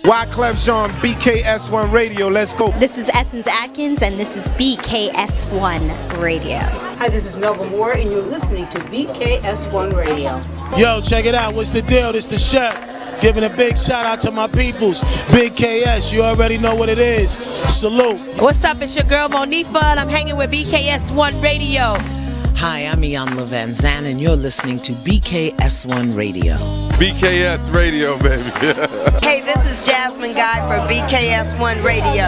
Wyclef Jean, BKS1 Radio. Let's go. This is Essence Atkins, and this is BKS1 Radio. Hi, this is Melba Moore, and you're listening to BKS1 Radio. Yo, check it out. What's the deal? This the chef. Giving a big shout out to my peoples. Big KS, you already know what it is. Salute. What's up? It's your girl Monifa, and I'm hanging with BKS1 Radio. Hi, I'm Iyanla Vanzant, and you're listening to BKS1 Radio. BKS Radio, baby. Hey, this is Jasmine Guy for BKS1 Radio.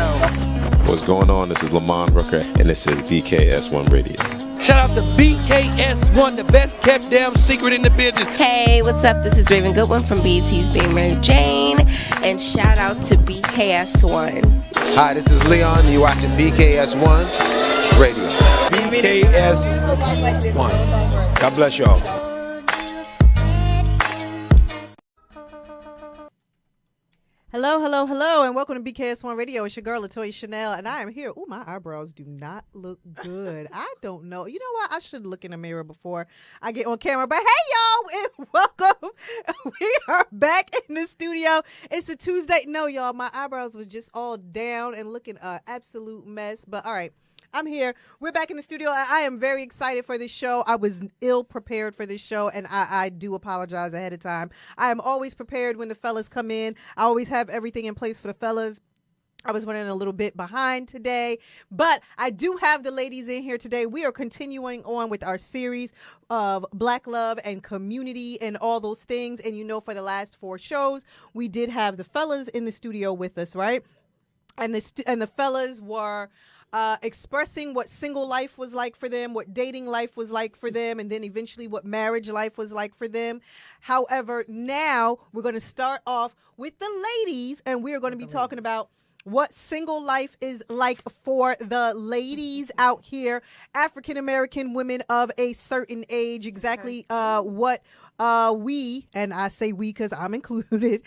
What's going on? This is Lamont Rooker, and this is BKS1 Radio. Shout out to BKS1, the best kept damn secret in the business. Hey, what's up? This is Raven Goodwin from BET's Being Mary Jane, and shout out to BKS1. Hi, this is Leon. You're watching BKS1 Radio. BKS1. God bless y'all. Hello, and welcome to BKS1 Radio. It's your girl, Latoya Chanel, and I am here. Ooh, my eyebrows do not look good. I don't know. You know what? I should look in the mirror before I get on camera. But hey, y'all, and welcome. We are back in the studio. It's a Tuesday. No, y'all, my eyebrows was just all down and looking an absolute mess. But all right. I'm here. We're back in the studio. I am very excited for this show. I was ill prepared for this show, and I do apologize ahead of time. I am always prepared when the fellas come in. I always have everything in place for the fellas. I was running a little bit behind today, but I do have the ladies in here today. We are continuing on with our series of Black love and community and all those things. And you know, for the last 4 shows, we did have the fellas in the studio with us, right? And the fellas were expressing what single life was like for them, what dating life was like for them, and then eventually what marriage life was like for them. However, now we're going to start off with the ladies, and we're going to be talking about what single life is like for the ladies out here, African-American women of a certain age, exactly what we, and I say we because I'm included,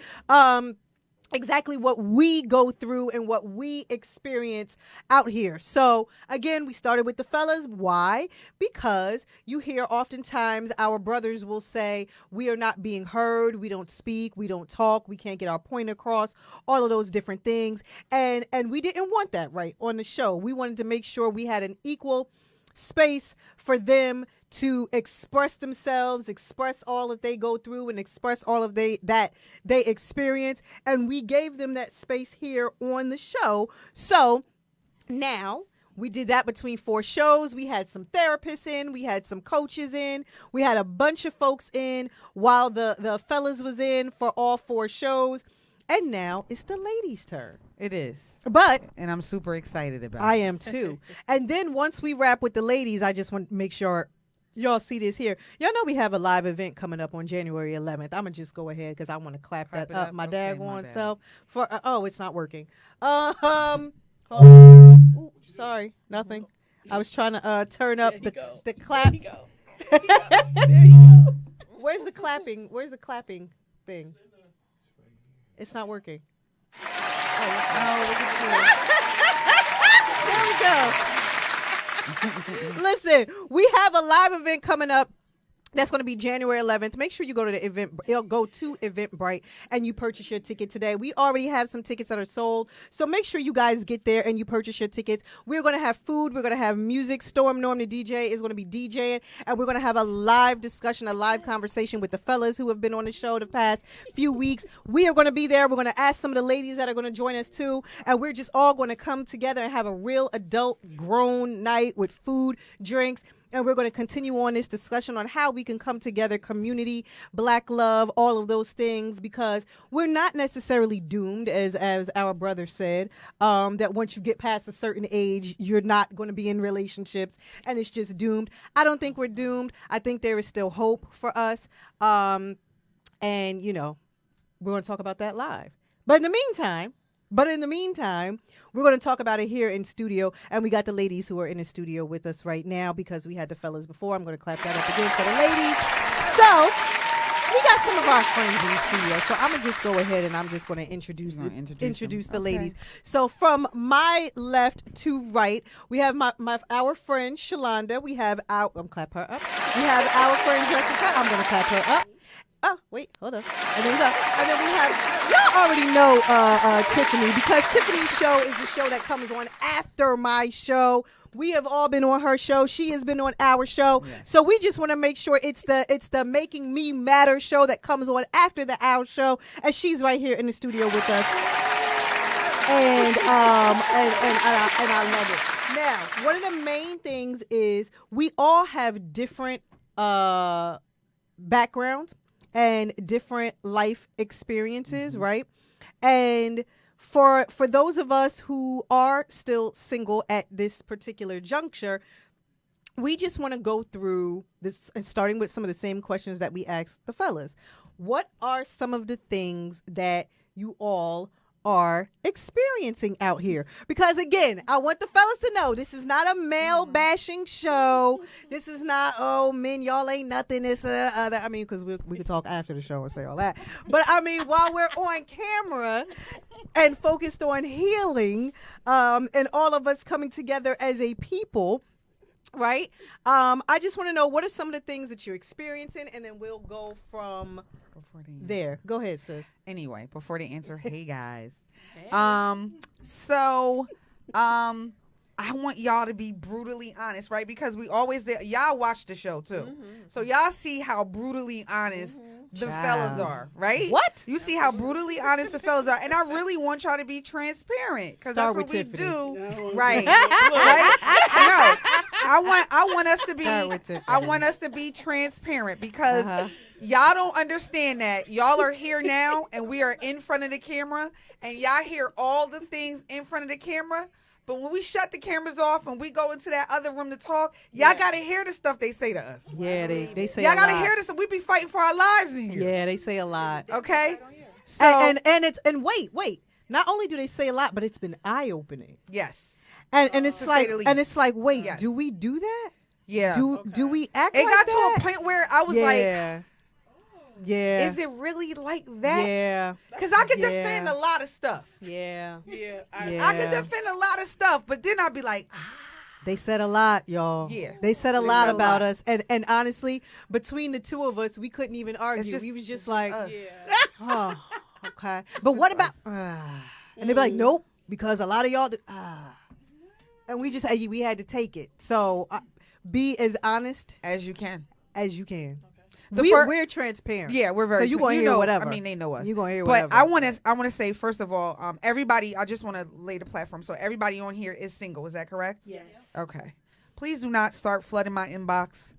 exactly what we go through and what we experience out here. So again, we started with the fellas. Why? Because you hear oftentimes our brothers will say we are not being heard, we don't speak, we don't talk, we can't get our point across, all of those different things. And we didn't want that right on the show. We wanted to make sure we had an equal space for them to express themselves, express all that they go through, and express all of that they experience. And we gave them that space here on the show. So now we did that between 4 shows. We had some therapists in, we had some coaches in, we had a bunch of folks in while the fellas was in for all 4 shows. And now it's the ladies' turn. It is. And I'm super excited about it. I am too. And then once we wrap with the ladies, I just want to make sure y'all see this here. Y'all know we have a live event coming up on January 11th. I'm going to just go ahead because I want to clap that up. My daggone self. For oh, it's not working. Hold on. Ooh, sorry. Nothing. I was trying to turn up the clap. There you go. Where's the clapping? Where's the clapping thing? It's not working. Oh, look at you. There we go. Listen, we have a live event coming up. That's going to be January 11th. Make sure you go to the event. Go to Eventbrite and you purchase your ticket today. We already have some tickets that are sold, so make sure you guys get there and you purchase your tickets. We're going to have food. We're going to have music. Storm Norm, the DJ, is going to be DJing, and we're going to have a live discussion, a live conversation with the fellas who have been on the show the past few weeks. We are going to be there. We're going to ask some of the ladies that are going to join us too, and we're just all going to come together and have a real adult grown night with food, drinks. And we're going to continue on this discussion on how we can come together, community, Black love, all of those things, because we're not necessarily doomed, as our brother said, that once you get past a certain age, you're not going to be in relationships and it's just doomed. I don't think we're doomed. I think there is still hope for us. And, you know, we're going to talk about that live. But in the meantime, we're going to talk about it here in studio, and we got the ladies who are in the studio with us right now because we had the fellas before. I'm going to clap that up again for the ladies. So we got some of our friends in the studio, so I'm gonna just go ahead and I'm just gonna introduce the ladies. So from my left to right, we have our friend Shalonda. We have I'm clap her up. We have our friend Jessica. I'm gonna clap her up. Oh, wait, hold on. And then we have, y'all already know Tiffany, because Tiffany's show is the show that comes on after my show. We have all been on her show. She has been on our show. Yes. So we just want to make sure it's the Making Me Matter show that comes on after the Our show. And she's right here in the studio with us. And I love it. Now, one of the main things is we all have different backgrounds and different life experiences, right? And for those of us who are still single at this particular juncture, we just want to go through this, and starting with some of the same questions that we asked the fellas. What are some of the things that you all are experiencing out here? Because again, I want the fellas to know this is not a male bashing show. This is not, oh, men, y'all ain't nothing, this and that other. I mean, because we could talk after the show and say all that. But I mean, while we're on camera and focused on healing, and all of us coming together as a people, right? I just want to know, what are some of the things that you're experiencing, and then we'll go from there. Go ahead, sis. Anyway, before they answer, hey guys. Hey. I want y'all to be brutally honest, right? Because we always y'all watch the show too. So y'all see how brutally honest the fellas are, right? What? You see how brutally honest the fellas are. And I really want y'all to be transparent, because that's what we do. Right. Right? I want us to be transparent, because y'all don't understand that. Y'all are here now and we are in front of the camera, and y'all hear all the things in front of the camera. But when we shut the cameras off and we go into that other room to talk, y'all got to hear the stuff they say to us. Yeah, they say y'all a lot. got to hear this, and we be fighting for our lives in here. Yeah, they say a lot. Okay? So and wait. Not only do they say a lot, but it's been eye-opening. Yes. And it's like, wait, do we do that? Yeah. Do we act it like got that? to a point where I was like, yeah. Is it really like that? Yeah. Because I could defend a lot of stuff. Yeah. I could defend a lot of stuff, but then I'd be like, they said a lot, y'all. Yeah. They said a lot about us. And honestly, between the two of us, we couldn't even argue. We was just like, oh, okay. But what about, and they'd be like, nope, because a lot of y'all do, and we had to take it. So be as honest as you can. We're transparent. Yeah, we're very. So you gonna hear whatever. I mean, they know us. You gonna hear whatever. But I want to say, first of all, everybody. I just want to lay the platform. So everybody on here is single. Is that correct? Yes. Okay. Please do not start flooding my inbox.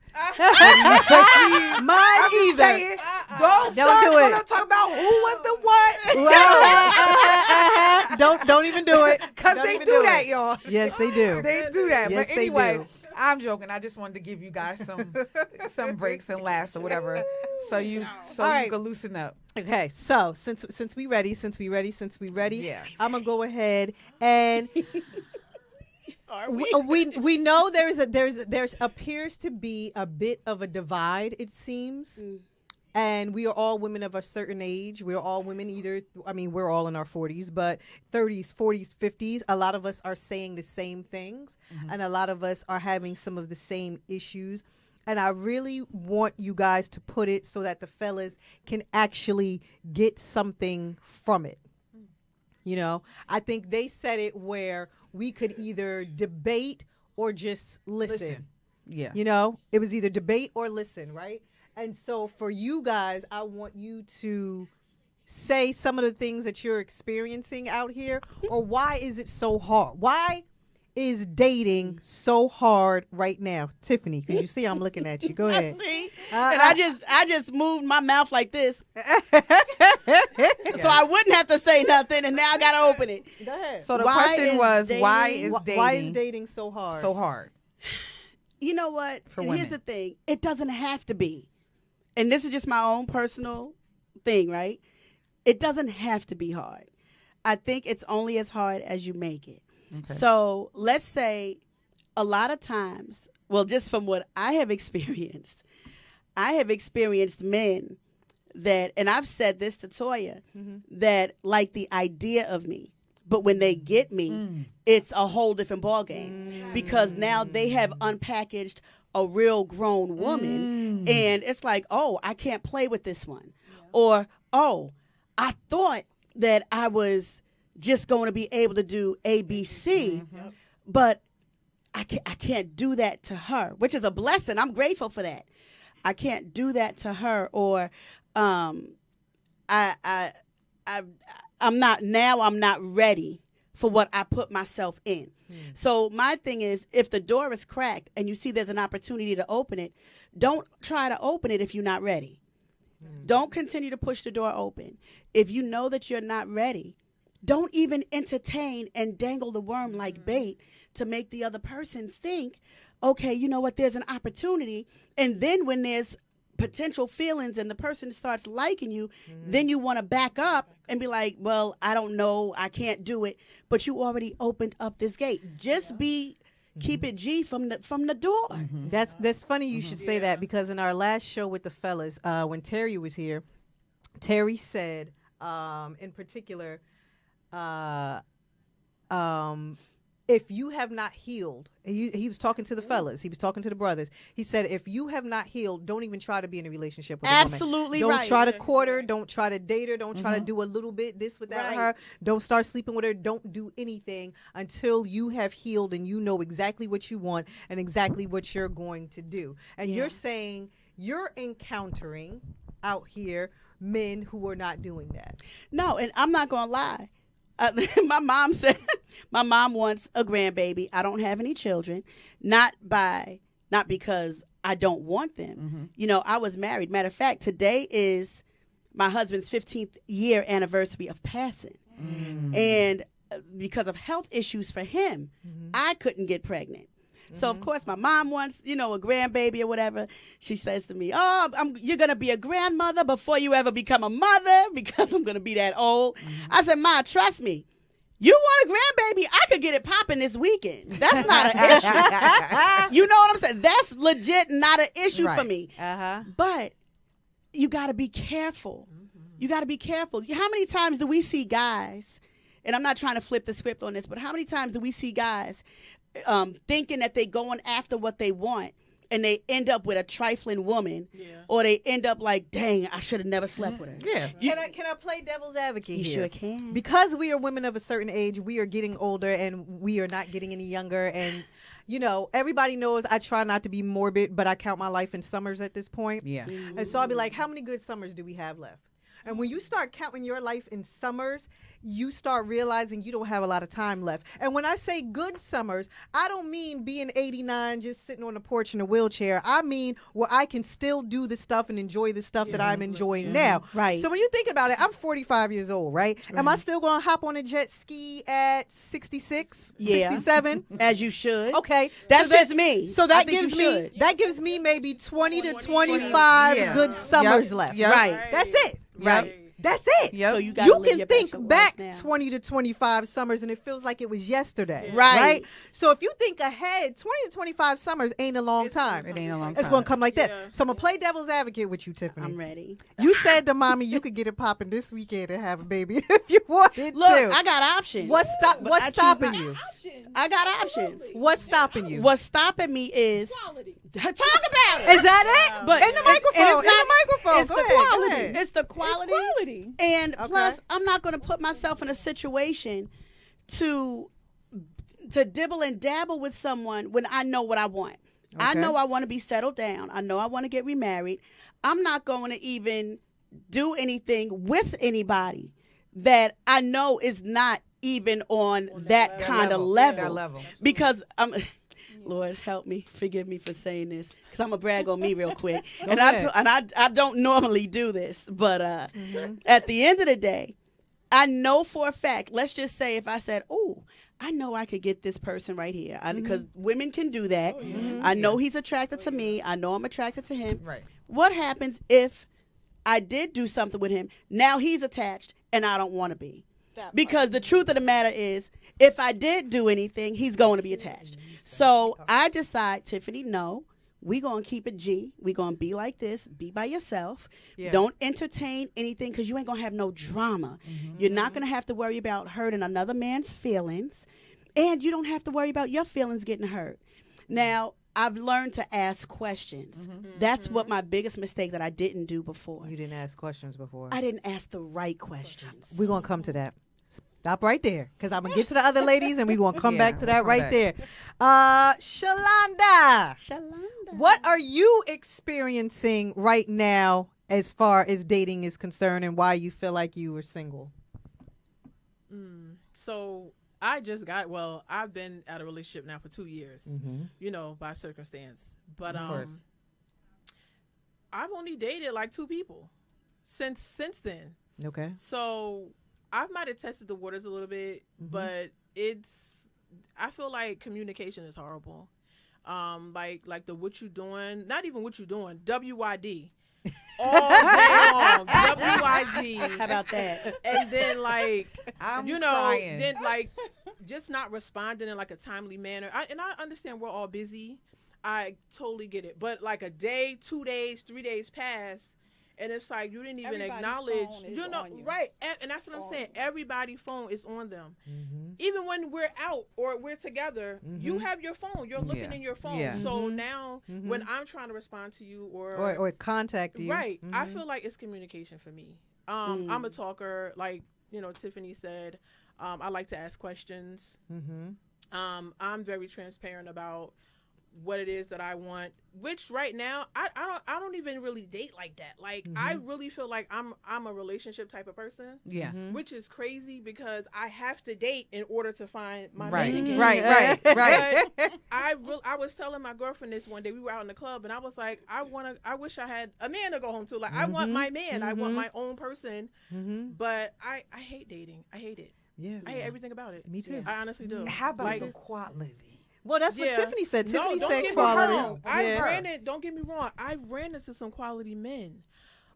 Mine either. Saying, don't do it. Don't talk about who was the what. Don't even do it. Because they do that, y'all. Yes, they do. They do that. Yes, but anyway. they do. I'm joking. I just wanted to give you guys some breaks and laughs or whatever, so you can loosen up. Okay, so since we ready, yeah. I'm gonna go ahead and we know there's appears to be a bit of a divide, it seems. And we are all women of a certain age. We're all women we're all in our 40s, but 30s, 40s, 50s. A lot of us are saying the same things, and a lot of us are having some of the same issues. And I really want you guys to put it so that the fellas can actually get something from it. You know, I think they said it where we could either debate or just listen. Yeah. You know, it was either debate or listen, right? And so for you guys, I want you to say some of the things that you're experiencing out here, or why is it so hard? Why is dating so hard right now? Tiffany, because you see I'm looking at you. Go ahead. See? And I just moved my mouth like this. So I wouldn't have to say nothing, and now I got to open it. Go ahead. So the question was, why is dating so hard? So hard. You know what? For women. Here's the thing. It doesn't have to be. And this is just my own personal thing, right? It doesn't have to be hard. I think it's only as hard as you make it. Okay. So let's say a lot of times, well, just from what I have experienced men that, and I've said this to Toya, that like the idea of me, but when they get me, it's a whole different ballgame because now they have unpackaged a real grown woman, and it's like, oh, I can't play with this one, or oh, I thought that I was just going to be able to do ABC, but I can't do that to her, which is a blessing. I'm grateful for that. I can't do that to her, or I'm not ready for what I put myself in. So my thing is, if the door is cracked and you see there's an opportunity to open it, don't try to open it if you're not ready. Don't continue to push the door open. If you know that you're not ready, don't even entertain and dangle the worm like bait to make the other person think, okay, you know what, there's an opportunity. And then when there's potential feelings and the person starts liking you, then you want to back up and be like, well, I don't know, I can't do it. But you already opened up this gate. Just keep it G from the door. That's funny you should say that, because in our last show with the fellas, when Terry was here, Terry said, in particular, if you have not healed, he was talking to the fellas, he was talking to the brothers. He said, if you have not healed, don't even try to be in a relationship with a woman. Absolutely right. Don't try to court her. Don't try to date her. Don't try to do a little bit this with that with her. Don't start sleeping with her. Don't do anything until you have healed and you know exactly what you want and exactly what you're going to do. And you're saying you're encountering out here men who are not doing that. No, and I'm not going to lie. My mom said, my mom wants a grandbaby. I don't have any children, not because I don't want them. You know, I was married. Matter of fact, today is my husband's 15th year anniversary of passing. And because of health issues for him, I couldn't get pregnant. So, of course, my mom wants, a grandbaby or whatever. She says to me, you're going to be a grandmother before you ever become a mother because I'm going to be that old. I said, Ma, trust me. You want a grandbaby? I could get it popping this weekend. That's not an issue. You know what I'm saying? That's legit not an issue for me. But you got to be careful. You got to be careful. How many times do we see guys, and I'm not trying to flip the script on this, but how many times do we see guys thinking that they going after what they want and they end up with a trifling woman, or they end up like, dang, I should have never slept with her. Can I play devil's advocate You here? sure can. Because we are women of a certain age, we are getting older and we are not getting any younger. And, everybody knows I try not to be morbid, but I count my life in summers at this point. And so I'll be like, how many good summers do we have left? And when you start counting your life in summers, you start realizing you don't have a lot of time left. And when I say good summers, I don't mean being 89 just sitting on the porch in a wheelchair. I mean where I can still do the stuff and enjoy the stuff that I'm enjoying now. Right. So when you think about it, I'm 45 years old, right? Am I still going to hop on a jet ski at 66, 67? As you should. Okay. That's just me. So that gives me maybe 20 to 25 good summers left. Right. That's it. Right. That's it. So you can think back 20 to 25 summers and it feels like it was yesterday. Right. So if you think ahead, 20 to 25 summers ain't a long time. It ain't a long time. It's going to come like this. So I'm going to play devil's advocate with you, Tiffany. I'm ready. You said to mommy you could get it popping this weekend and have a baby if you wanted Look, to. I got options. What's stopping you? I got options. What's stopping you? What's stopping me is quality. Talk about it. Is that it? But in the microphone. It's Go the ahead, quality. go ahead. It's the quality. And plus, I'm not going to put myself in a situation to dibble and dabble with someone when I know what I want. I know I want to be settled down. I know I want to get remarried. I'm not going to even do anything with anybody that I know is not even on that kind of level. Because Lord, help me, forgive me for saying this, because I'm gonna brag on me real quick. I don't normally do this, but at the end of the day, I know for a fact. Let's just say if I said, "Oh, I know I could get this person right here," because women can do that. I know he's attracted to me. I know I'm attracted to him. Right. What happens if I did do something with him? Now he's attached, and I don't want to be. Because the truth of the matter is, if I did do anything, he's going to be attached. So I decide, Tiffany, no, we going to keep it G. We going to be like this. Be by yourself. Yeah. Don't entertain anything because you ain't going to have no drama. You're not going to have to worry about hurting another man's feelings. And you don't have to worry about your feelings getting hurt. Now, I've learned to ask questions. That's what my biggest mistake that I didn't do before. You didn't ask questions before. I didn't ask the right questions. We're going to come to that. Stop right there, because I'm going to get to the other ladies, and we're going to come back to that right there. Shalonda, what are you experiencing right now as far as dating is concerned, and why you feel like you were single? So I just got, I've been out of a relationship now for 2 years, by circumstance. But I've only dated like 2 people since then. Okay. So I might have tested the waters a little bit, but I feel like communication is horrible. Like the what you doing, not even what you doing, WYD. All day long, WYD. How about that? And then I'm crying. Then just not responding in like a timely manner. And I understand we're all busy. I totally get it. But like a day, 2 days, 3 days pass, and it's like you didn't even acknowledge, right? And that's what I'm saying. Everybody's phone is on them. Even when we're out or we're together, you have your phone. You're looking in your phone. Yeah. So now, when I'm trying to respond to you or contact you, right? I feel like it's communication for me. I'm a talker, like Tiffany said. I like to ask questions. I'm very transparent about what it is that I want, which right now I don't even really date like that. Like I really feel like I'm a relationship type of person. Yeah. Which is crazy because I have to date in order to find my right. man again. Right. But I was telling my girlfriend this one day. We were out in the club and I was like, I wish I had a man to go home to. Like I want my man. I want my own person. But I hate dating. I hate it. Yeah. I hate everything about it. Me too. I honestly do. How about the quality? Well, that's what Tiffany said. Tiffany don't said get me quality. wrong. Don't get me wrong. I ran into some quality men,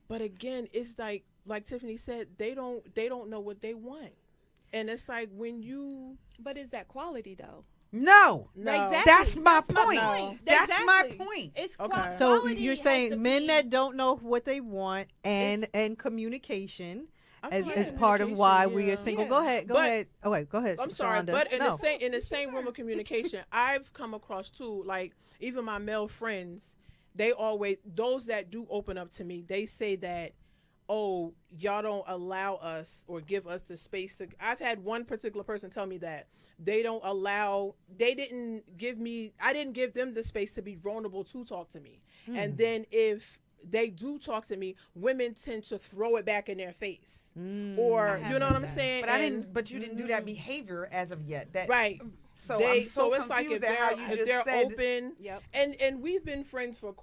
but again, it's like Tiffany said, they don't know what they want, and it's like when you. But is that quality though? No. Exactly. That's my point. No. That's Exactly. my point. It's okay. So you're saying men that don't know what they want and communication. As part of why we are single. Go ahead. Go ahead. Oh wait, go ahead. I'm sorry, Shalonda. but in the same room of communication, I've come across too, like even my male friends, those that do open up to me, they say that, oh, y'all don't allow us or give us the space to. I've had one particular person tell me that I didn't give them the space to be vulnerable to talk to me. And then if they do talk to me, women tend to throw it back in their face. Or you know what I'm saying? But you didn't do that behavior as of yet. Right. So I'm so it's like if they're said, open, and we've been friends for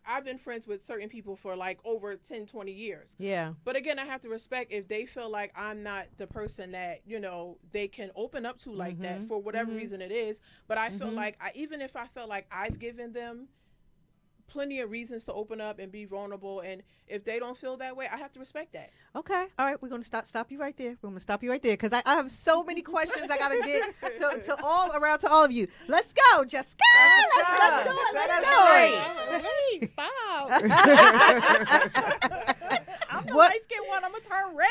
I've been friends with certain people for like over 10, 20 years. Yeah. But again, I have to respect if they feel like I'm not the person that, they can open up to like that for whatever reason it is. But I feel like even if I felt like I've given them plenty of reasons to open up and be vulnerable, and if they don't feel that way, I have to respect that. Okay, all right, we're gonna stop you right there. We're gonna stop you right there because I have so many questions I gotta get to all of you. Let's go, Jessica. Let's do it. Let's do it. Stop. I'm the light skin one. I'm gonna turn red.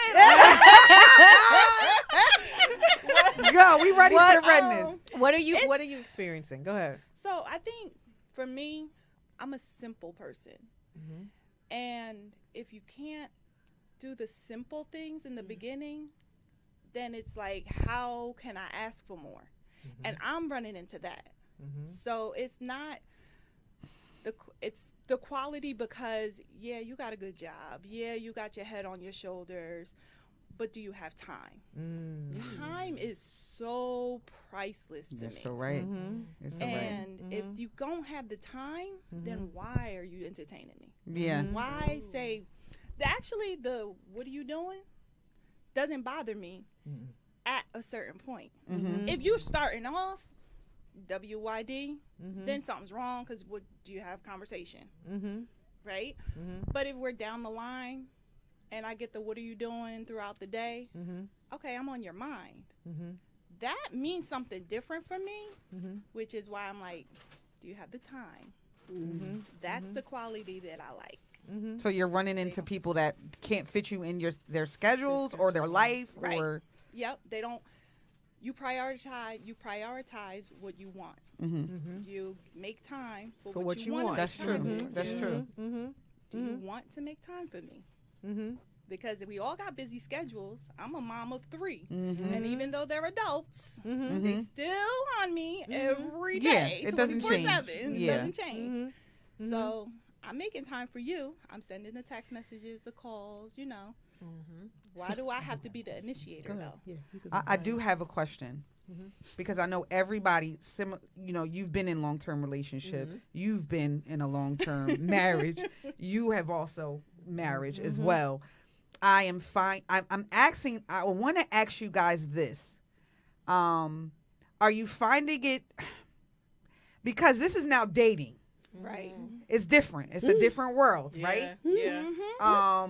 Go. We ready for redness. What are you experiencing? Go ahead. So I think for me, I'm a simple person. And if you can't do the simple things in the beginning, then it's like, how can I ask for more? And I'm running into that. So it's not it's the quality because, yeah, you got a good job. Yeah, you got your head on your shoulders. But do you have time? Time is so priceless to me. So right. And if you don't have the time, then why are you entertaining me? Yeah. Why say, actually, what are you doing doesn't bother me at a certain point. If you're starting off, WYD, then something's wrong because what do you have conversation? Right? But if we're down the line, and I get the what are you doing throughout the day, okay, I'm on your mind. That means something different for me, which is why I'm like, do you have the time? That's the quality that I like. So you're running into people that can't fit you in their schedules or their life, Right. or Yep, they don't. You prioritize what you want. You make time for what you want. That's true. That's true. Do you want to make time for me? Because we all got busy schedules. I'm a mom of 3, and even though they're adults, they still on me every day. Yeah, it doesn't change. 24/7. It Yeah. doesn't change. So I'm making time for you. I'm sending the text messages, the calls. You know. Why do I have to be the initiator though? I do have a question. Because I know everybody, you've been in long-term relationship. You've been in a long-term marriage. You have also marriage as well. I am fine. I want to ask you guys this. Are you finding it, because this is now dating. Right. It's different. It's a different world, right? Yeah.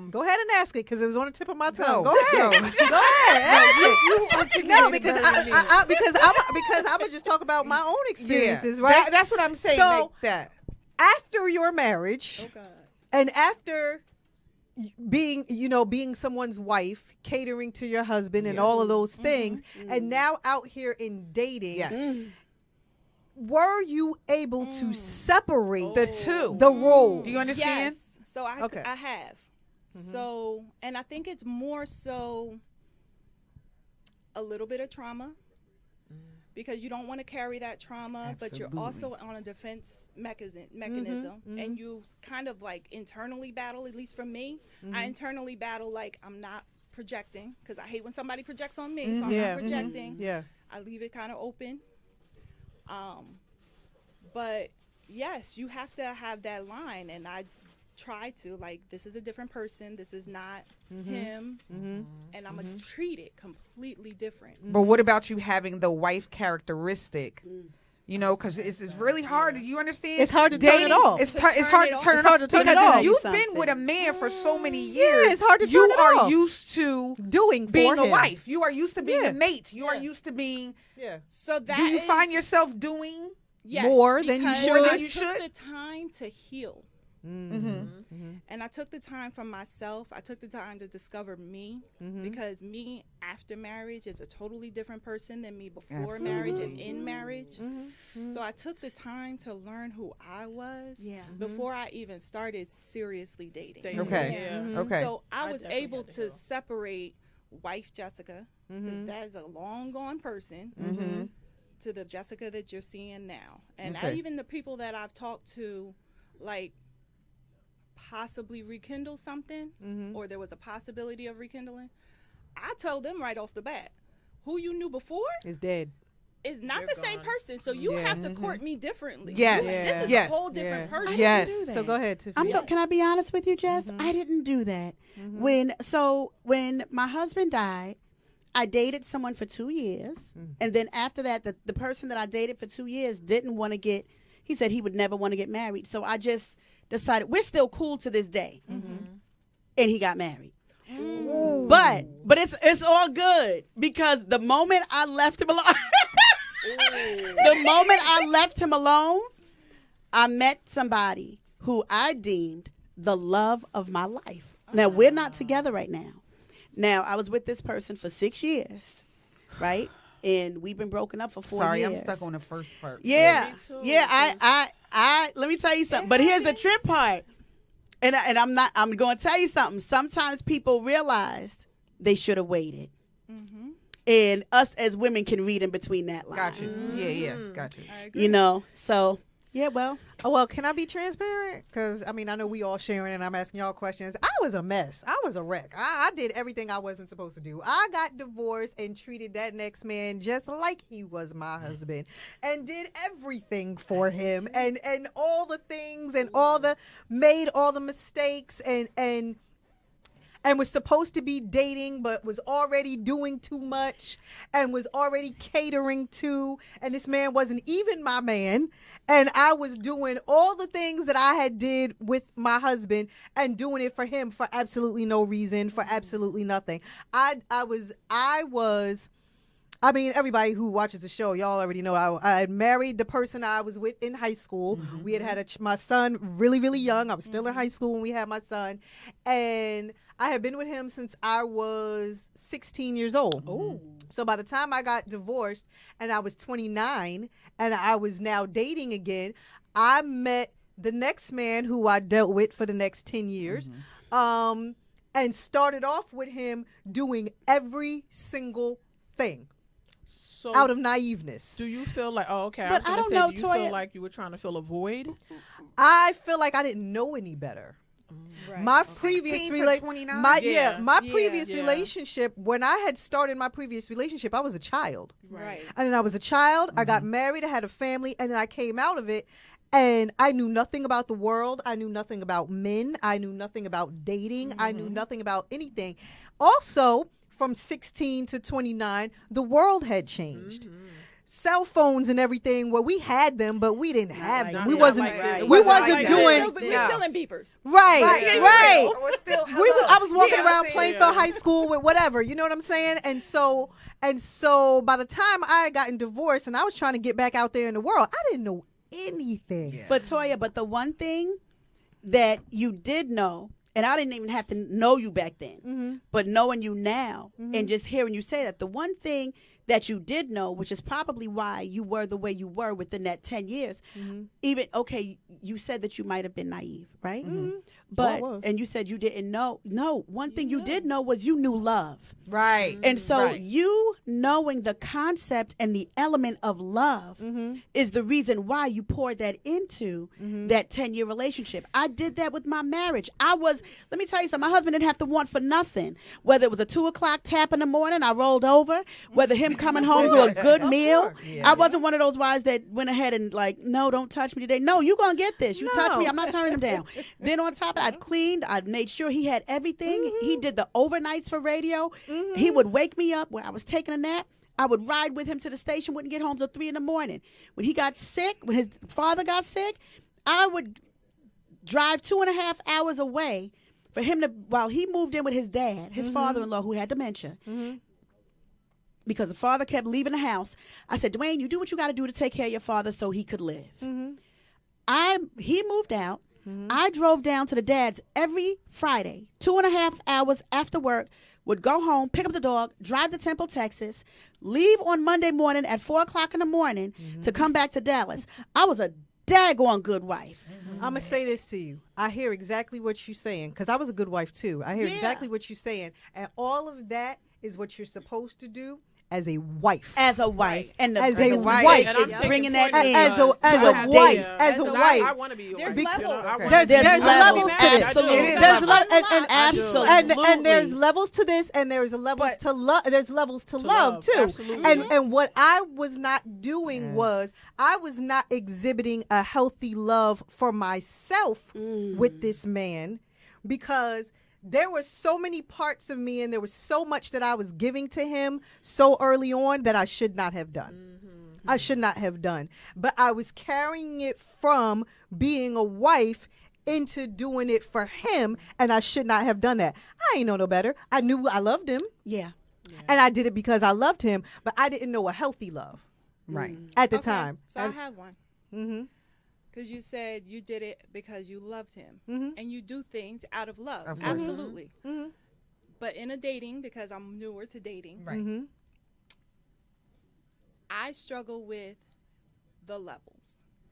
Go ahead and ask it because it was on the tip of my tongue. Go. Go ahead. Go ahead. Ask it. No, because I'm gonna just talk about my own experiences, right? That's what I'm saying. So, that after your marriage, and after being someone's wife, catering to your husband, and all of those things, and now out here in dating, were you able to separate the roles? Do you understand? Yes. So I have. So, and I think it's more so a little bit of trauma, because you don't want to carry that trauma, but you're also on a defense mechanism, and you kind of like internally battle. At least for me, I internally battle like I'm not projecting, because I hate when somebody projects on me, so I'm not projecting. I leave it kind of open. But yes, you have to have that line, and I try to, like, this is a different person, this is not him, and I'm gonna treat it completely different. But what about you having the wife characteristic? You know, because it's really hard. Do you understand? It's hard to turn it off. It's hard to turn it off because you've been with a man for so many years. Yeah, it's hard to turn it off. You are used to being a wife. You are used to being a mate. You are used to being. Yeah. So that do you find yourself doing more than you should? I took the time to heal. And I took the time for myself. I took the time to discover me, because me after marriage is a totally different person than me before marriage and in marriage. So I took the time to learn who I was before I even started seriously dating. Okay. So I was able to separate wife Jessica, because that is a long gone person, to the Jessica that you're seeing now. And even the people that I've talked to, like, possibly rekindle something, or there was a possibility of rekindling, I told them right off the bat, who you knew before is dead. Is not the same person, so you have to court me differently. Yes. This is a whole different person. Yes. So go ahead, Tiffany. Can I be honest with you, Jess? I didn't do that. When my husband died, I dated someone for 2 years, and then after that, the person that I dated for 2 years didn't want to get. He said he would never want to get married, so I just decided we're still cool to this day, and he got married. But it's all good, because the moment I left him alone, I met somebody who I deemed the love of my life. Now, we're not together right now. Now, I was with this person for 6 years, right? And we've been broken up for 4 years. I'm stuck on the first part. Yeah. I let me tell you something. But here's the trip part. And I'm going to tell you something. Sometimes people realize they should have waited. And us as women can read in between that line. Got you. Yeah. Got you. You know, so yeah, well, can I be transparent? Because, I mean, I know we all sharing, and I'm asking y'all questions. I was a mess. I was a wreck. I did everything I wasn't supposed to do. I got divorced and treated that next man just like he was my husband, and did everything for him, and all the things, and made all the mistakes, and was supposed to be dating, but was already doing too much, and was already catering to, and this man wasn't even my man, and I was doing all the things that I had did with my husband, and doing it for him for absolutely no reason, for absolutely nothing. I was I mean, everybody who watches the show, y'all already know I had married the person I was with in high school. We had my son really, really young. I was still in high school when we had my son. And I had been with him since I was 16 years old. Oh. So by the time I got divorced and I was 29 and I was now dating again, I met the next man who I dealt with for the next 10 years. And started off with him doing every single thing. So out of naiveness. Do you feel like, oh, okay, But I I was don't gonna know, say, do you Toya. feel like you were trying to fill a void? I feel like I didn't know any better. My previous 16 to 29? my Yeah. previous Yeah. relationship, when I had started my previous relationship, I was a child. Right. And then I was a child, I got married, I had a family, and then I came out of it and I knew nothing about the world. I knew nothing about men. I knew nothing about dating. I knew nothing about anything. Also, from 16 to 29, the world had changed. Cell phones and everything, well, we had them, but we didn't have them. We wasn't doing. We're still in beepers. Right. I was walking Yeah, around I see. Plainfield High School with whatever, you know what I'm saying? And so by the time I had gotten divorced and I was trying to get back out there in the world, I didn't know anything. But Toya, but the one thing that you did know, and I didn't even have to know you back then, but knowing you now and just hearing you say that, the one thing that you did know, which is probably why you were the way you were within that 10 years, even, okay, you said that you might have been naive, right? But, and you said you didn't know. No, one thing you did know was you knew love. Right. And so Right. you knowing the concept and the element of love is the reason why you poured that into that 10-year relationship. I did that with my marriage. Let me tell you something, my husband didn't have to want for nothing. Whether it was a 2 o'clock tap in the morning, I rolled over. Whether him coming home to a good meal. I wasn't one of those wives that went ahead and like, no, don't touch me today. No, you going to get this. You touch me, I'm not turning him down. Then on top of it, I'd cleaned. I'd made sure he had everything. He did the overnights for radio. He would wake me up when I was taking a nap. I would ride with him to the station, wouldn't get home till 3 a.m. When he got sick, when his father got sick, I would drive 2.5 hours away for him to, while he moved in with his dad, his father-in-law who had dementia. Because the father kept leaving the house. I said, Dwayne, you do what you got to do to take care of your father so he could live. He moved out. I drove down to the dad's every Friday, 2.5 hours after work, would go home, pick up the dog, drive to Temple, Texas, leave on Monday morning at 4 o'clock in the morning to come back to Dallas. I was a daggone good wife. I'm going to say this to you. I hear exactly what you're saying because I was a good wife too. I hear exactly what you're saying. And all of that is what you're supposed to do as a wife. As a wife. And as a wife. It's bringing that in. As a wife. As a wife. I want to be your There's wife. levels. There's levels to this. Absolutely. There's Absolutely. and there's levels to this, and there's levels to love. There's levels to love too. Absolutely. And what I was not doing was I was not exhibiting a healthy love for myself with this man because there were so many parts of me and there was so much that I was giving to him so early on that I should not have done. I should not have done. But I was carrying it from being a wife into doing it for him, and I should not have done that. I ain't know no better. I knew I loved him. Yeah. And I did it because I loved him, but I didn't know a healthy love. Right. At the time. So I have one. Because you said you did it because you loved him. And you do things out of love. Of course. Absolutely. But in a dating, because I'm newer to dating, Right. I struggle with the levels.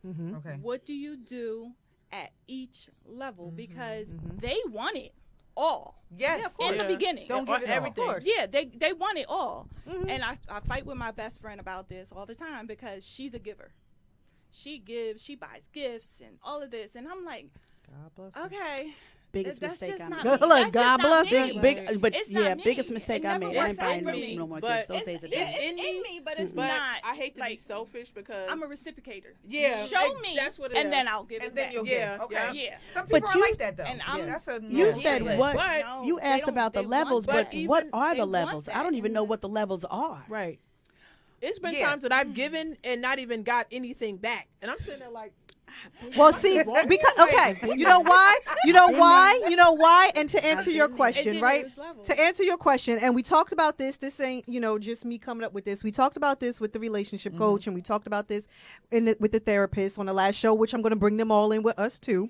Okay. What do you do at each level? Because they want it all. Yes. Yeah, of course. In the beginning. Don't give it everything. all. Of course. Yeah, they want it all. And I fight with my best friend about this all the time because she's a giver. She gives, she buys gifts and all of this. And I'm like, God bless okay. Biggest that's mistake just I not made. me. Look, That's God just bless not me. It's not me. Biggest mistake It I never made. I was ain't buying for me. no more But gifts. Those days are It's done. in me, but it's But not. I hate to like, be selfish because I'm a reciprocator. Yeah, Show me, that's what it and is. then I'll give And it then back. you'll Yeah, give. Okay. yeah. Yeah. Some people But are you- like that though. And I'm- That's a You no. said but- what? No, You they asked don't- about the they levels, want but that. what even- are they the want levels? I that. don't even know what the levels are. Right. It's been Yeah. times that I've given and not even got anything back, and I'm sitting there like, Well, see, because okay, you know why? And to answer your question, right? To answer your question, and we talked about this. This ain't just me coming up with this. We talked about this with the relationship coach, and we talked about this with the therapist on the last show, which I'm going to bring them all in with us too,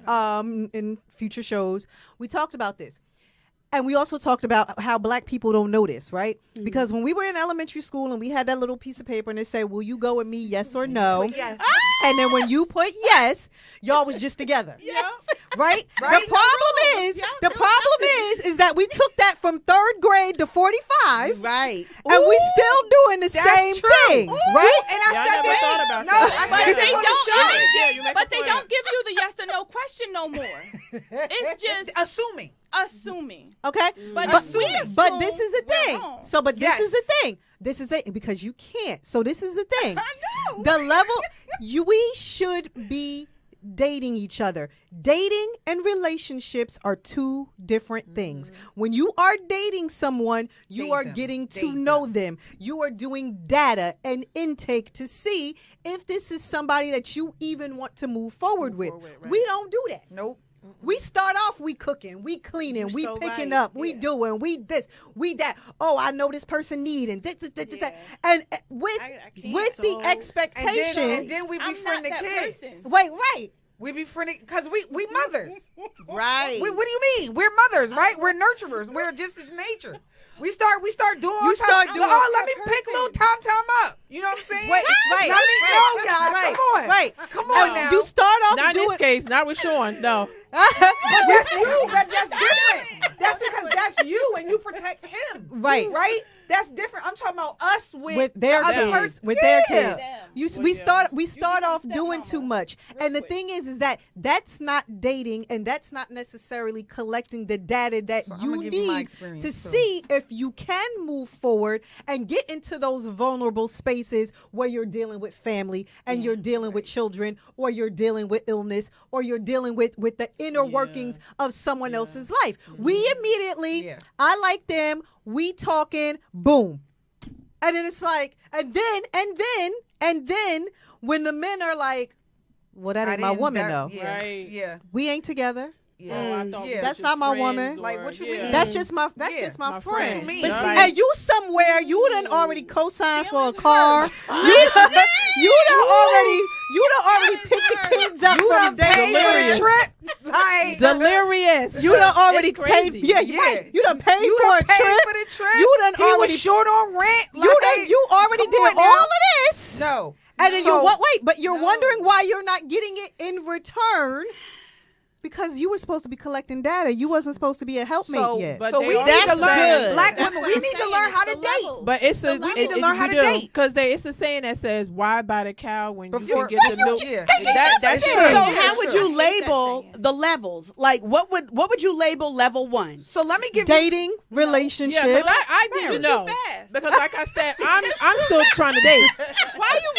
in future shows. We talked about this. And we also talked about how black people don't notice, right? Because when we were in elementary school and we had that little piece of paper and it said, will you go with me, yes or no? Yes. And then when you put yes, y'all was just together. Yeah. Right? The problem is that we took that from 3rd grade to 45. Right. And we still doing the same thing. Right? And I said never thought about that. But they don't give you the yes or no question no more. It's just assuming. Okay, but this is the thing. Wrong. So, but this is the thing. This is it because you can't. So this is the thing. I know. The level we should be dating each other. Dating and relationships are two different things. When you are dating someone, you are getting to know them. You are doing data and intake to see if this is somebody that you even want to move forward with. Right. We don't do that. Nope. We start off, we cooking, we cleaning, we picking up, we doing, we this, we that. Oh, I know this person need and and with the expectation, and then we befriend the kids. Person. Right. We befriend because we mothers. Right. What do you mean? We're mothers, right? We're nurturers. We're just as nature. We start doing. You start doing. Oh, let me pick little Tom up. You know what I'm saying? Right. Let me know, guys. Right. Come on. Right. Come on now. You start off Not doing. in this case. Not with Sean. No. But that's you. That's different. That's because that's you and you protect him. Right. Right. That's different. I'm talking about us with their the other kids. person. With their kids. We start off step doing mama too much. And the thing is that that's not dating and that's not necessarily collecting the data that you need to see if you can move forward and get into those vulnerable spaces where you're dealing with family and you're dealing with children or you're dealing with illness or you're dealing with the inner workings of someone else's life. We immediately, I like them, we talking, boom. And then it's like, and then when the men are like, well, that ain't my woman though. Right. Yeah. We ain't together. Yeah. That's not my woman. Like what you mean? That's just my friend. What you mean? But see, and you somewhere, you done already co-signed for a car. You done already picked the kids up from paid for the trip. Like delirious. You done already paid. Yeah. Right. You done paid for a trip. You done he already was short on rent. You already did all of this. No. And then but you're wondering why you're not getting it in return. Because you were supposed to be collecting data. You wasn't supposed to be a helpmate yet. So we need to learn. Black women, we need to learn how to date. But it's we need to learn how to date. Because it's a saying that says, "Why buy the cow when you can get the milk?" That's true. So how would you label the levels? Like what would you label level 1? So let me give dating, relationship. Yeah, I didn't know because, like I said, I'm still trying to date. Why are you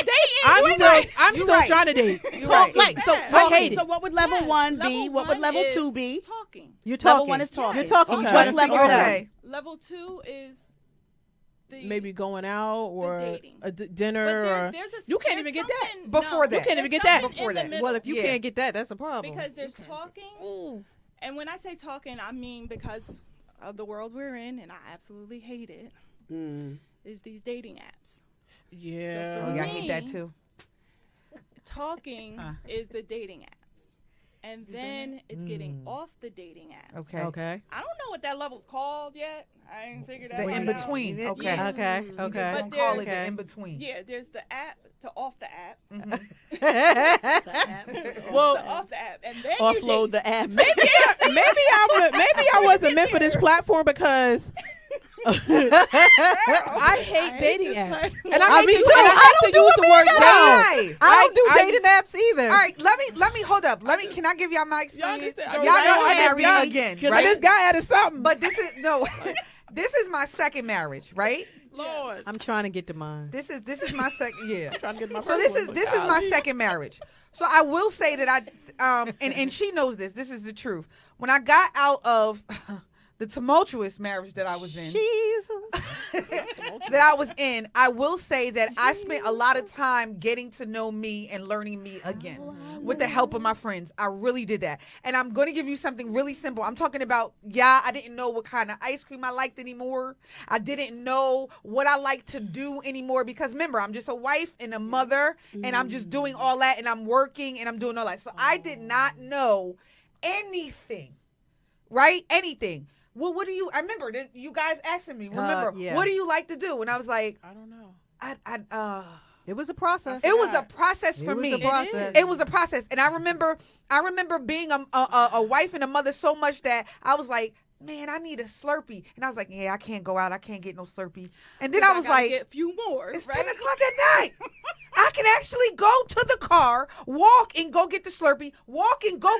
dating? I'm still trying to date. I hate it. So what would level 1 be? What would level 2 be? Talking. You're talking. Level 1 is talking. You're talking. Okay. What's level 2? Okay. Level 2 is maybe going out or a dinner but or you can't even get that before that. You can't even get that before that. Well, if you can't get that, that's a problem. Because there's talking. And when I say talking, I mean because of the world we're in, and I absolutely hate it. Is these dating apps. Yeah. So I hate that too. Talking is the dating apps. And then it's getting off the dating apps. Okay. I don't know what that level's called yet. I ain't figured that The one in out. between. Okay. Yeah. Okay. But call it the in between. Yeah, there's the app to off the app. Well, to off the app, and then Offload the app. Maybe I wasn't meant for this platform because I hate dating apps. And I mean, I don't do the word dating. I don't do dating apps either. All right, let me hold up. Can I give y'all my experience? Y'all know I'm married again, right? This guy added something. But this is my second marriage, right? Lord, I'm trying to get to mine. This is my second. Yeah. I'm trying to get my So this is my second marriage. So I will say that and she knows this. This is the truth. When I got out of the tumultuous marriage that I was in, Jesus. I will say that I spent a lot of time getting to know me and learning me again with the help of my friends. I really did that. And I'm going to give you something really simple. I'm talking about, I didn't know what kind of ice cream I liked anymore. I didn't know what I liked to do anymore because remember, I'm just a wife and a mother and I'm just doing all that and I'm working and I'm doing all that. So I did not know anything, right? Anything. Well, I remember you guys asking me, what do you like to do? And I was like, I don't know. It was a process. It was a process for me. It was a process. And I remember being a wife and a mother so much that I was like, man, I need a Slurpee. And I was like, I can't go out. I can't get no Slurpee. And then I was like, get a few more. It's 10 o'clock at night. I can actually go to the car, walk and go get the Slurpee, walk and go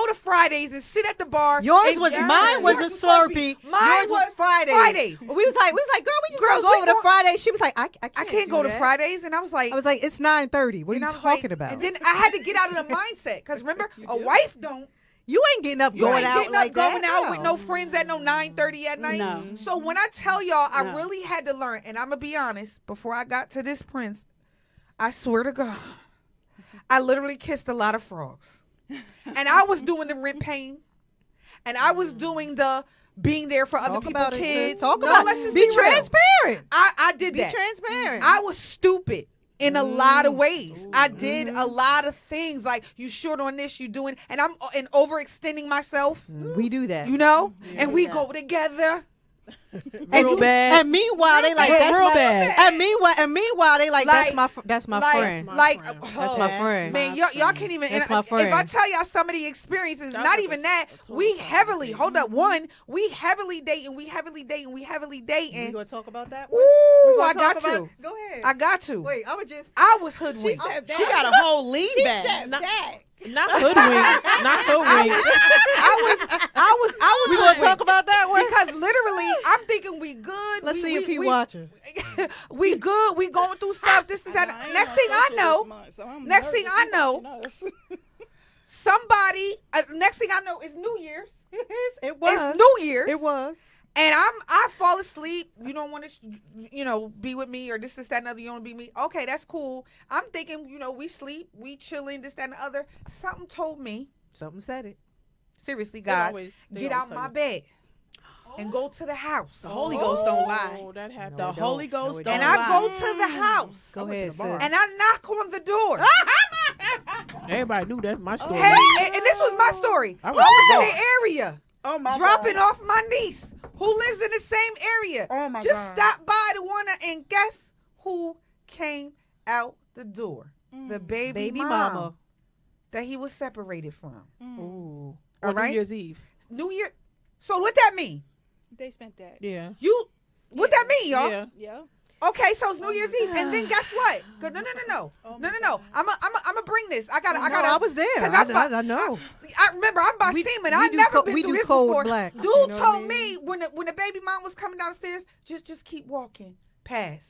to Fridays and sit at the bar. Mine was a Slurpee. Yours was Fridays. We was like, girl, we just go over to Fridays. She was like, I can't go to Fridays. And I was like, it's 9:30. What are you talking about? And then I had to get out of the mindset because remember, a wife don't. You ain't getting up going out with no friends at no 9:30 at night. No. So when I tell y'all, I really had to learn, and I'm gonna be honest. Before I got to this prince, I swear to God, I literally kissed a lot of frogs, and I was doing the rent paying, and I was doing the being there for other people's kids. Be transparent. I did that. Be transparent. I was stupid. In a lot of ways. I did a lot of things like you short on this, you doing, and I'm overextending myself. We do that. You know? And we go together. And meanwhile they like that's real my bad. And meanwhile they like that's my friend. That's my friend. Man, y'all can't even. That's my friend. If I tell y'all some of the experiences, not even that. We heavily we heavily dating. We gonna talk about that? Ooh, I got to. Go ahead. I got to. Wait, I was hoodwinked. She got a whole lead back. Not hoodwink. Not hoodwink. I was. We gonna talk about that one because literally, I'm thinking we good. Let's see if he watching. We good. We going through stuff. This is that. Next thing I know. Somebody. Next thing I know is New Year's. It was. It's New Year's. It was. And I fall asleep. You don't want to, be with me or this, that, and the other. You don't want to be me. Okay, that's cool. I'm thinking, we sleep, we chilling, this, that, and the other. Something told me. Something said it. Seriously, God, get out my bed and go to the house. The Holy Ghost don't lie. Oh, that happened. The Holy Ghost don't lie. And I go to the house. Go ahead, and I knock on the door. Everybody knew that's my story. Hey, and this was my story. I was in the area. Oh my dropping off my niece who lives in the same area. Oh my Just God. stopped by to and guess who came out the door? The baby mama that he was separated from. Ooh. All right? New Year's Eve. New Year. So what that mean? They spent that. Yeah. What that mean, y'all? Yeah. Okay, so it's New Year's Eve, and then guess what? No. I'm a bring this. I was there. I know. I remember I'm by semen. I've never been through this before. Black, Dude told me when the baby mom was coming downstairs, just keep walking past.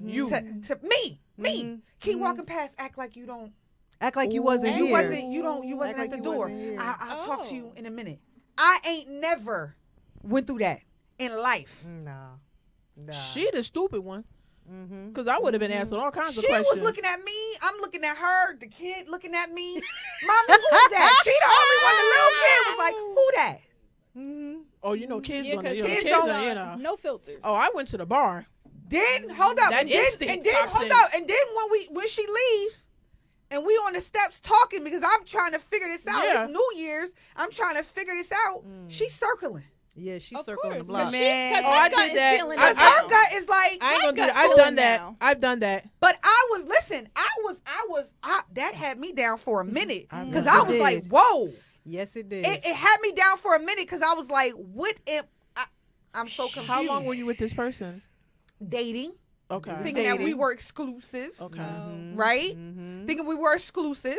You to me. Keep walking past. Act like you don't. Act like you wasn't You here. You wasn't at the door. I'll talk to you in a minute. I ain't never went through that in life. Nah. She the stupid one. Because I would have been asking all kinds of questions. She was looking at me. I'm looking at her. The kid looking at me. Mommy, who's that? She the only one. The little kid was like, who that? Oh, kids Yeah, gonna, kids kids don't, are, no filters. Oh, I went to the bar. Then hold up, That and then instinct hold pops in. up, and then when she leave, and we on the steps talking because I'm trying to figure this out. Yeah. It's New Year's. I'm trying to figure this out. She's circling. Yeah, she's Of circling the course, block. Man. Oh, I did that. Because her gut is like, I ain't gonna do that. gut's I've full done that. now. I've done that. but that had me down for a minute because Yes, I it was like, did. whoa. Yes, it did. It had me down for a minute because I was like, what am I'm so confused. How long were you with this person? Dating? Okay. Thinking that we were exclusive. Okay. Right? Thinking we were exclusive.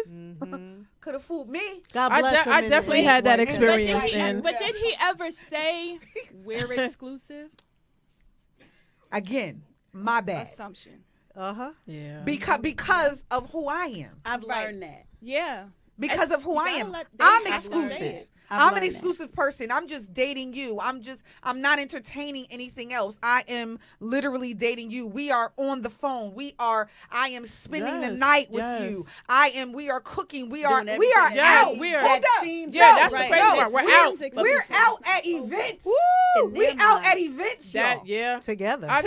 Could have fooled me. God I bless him I in definitely the had that right- experience. And But did he ever say we're exclusive? Again, my bad. Assumption. yeah. Because of who I am. I've learned that. Yeah. Because of who I gotta am. they I'm have to say exclusive. it. I'm an learned exclusive person. I'm just dating you. I'm not entertaining anything else. I am literally dating you. We are on the phone. I am spending the night with you. We are cooking. We are out. That's the crazy part. We're out at events. We out at events, y'all. Together. I've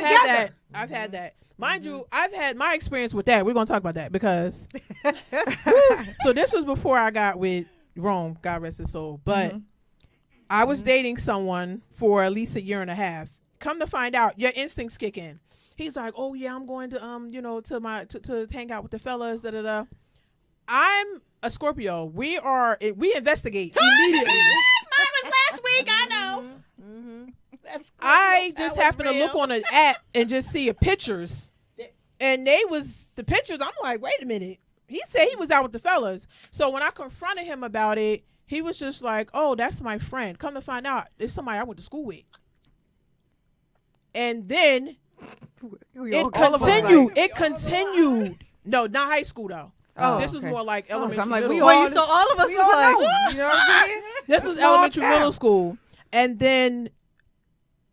had that. Mind you, I've had my experience with that. We're going to talk about that because. So this was before I got with Rome, God rest his soul. But I was dating someone for at least a year and a half. Come to find out, your instincts kick in. He's like, oh yeah, I'm going to to hang out with the fellas. Da da da. I'm a Scorpio. We investigate immediately. Mine was last week. I know. I just happened to look on an app and just see pictures, and the pictures. I'm like, wait a minute. He said he was out with the fellas. So when I confronted him about it, he was just like, oh, that's my friend. Come to find out, it's somebody I went to school with. And then it continued. It continued. No, not high school though. This was more like elementary. I'm like, middle. so all of us was like, you know what I'm saying? This was elementary, middle school, and then,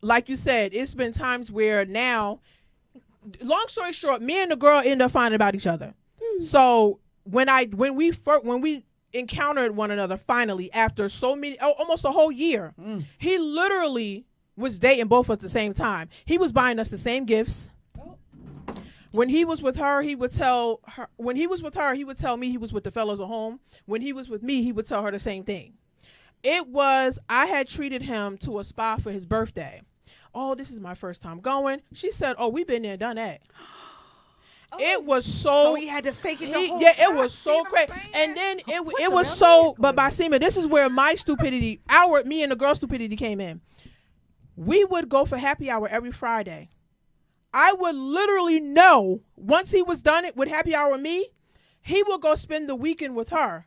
like you said, it's been times where now, long story short, me and the girl end up finding about each other. So when we encountered one another finally after almost a whole year, he literally was dating both at the same time. He was buying us the same gifts. When he was with her, he would tell me he was with the fellas at home. When he was with me, he would tell her the same thing. I had treated him to a spa for his birthday. Oh, this is my first time going. She said, oh, we've been there and done that. It was so he had to fake it. It was so crazy. And then it was so. But Basima, this is where my stupidity, me and the girl's stupidity came in. We would go for happy hour every Friday. I would literally know once he was done it with happy hour with me, he would go spend the weekend with her.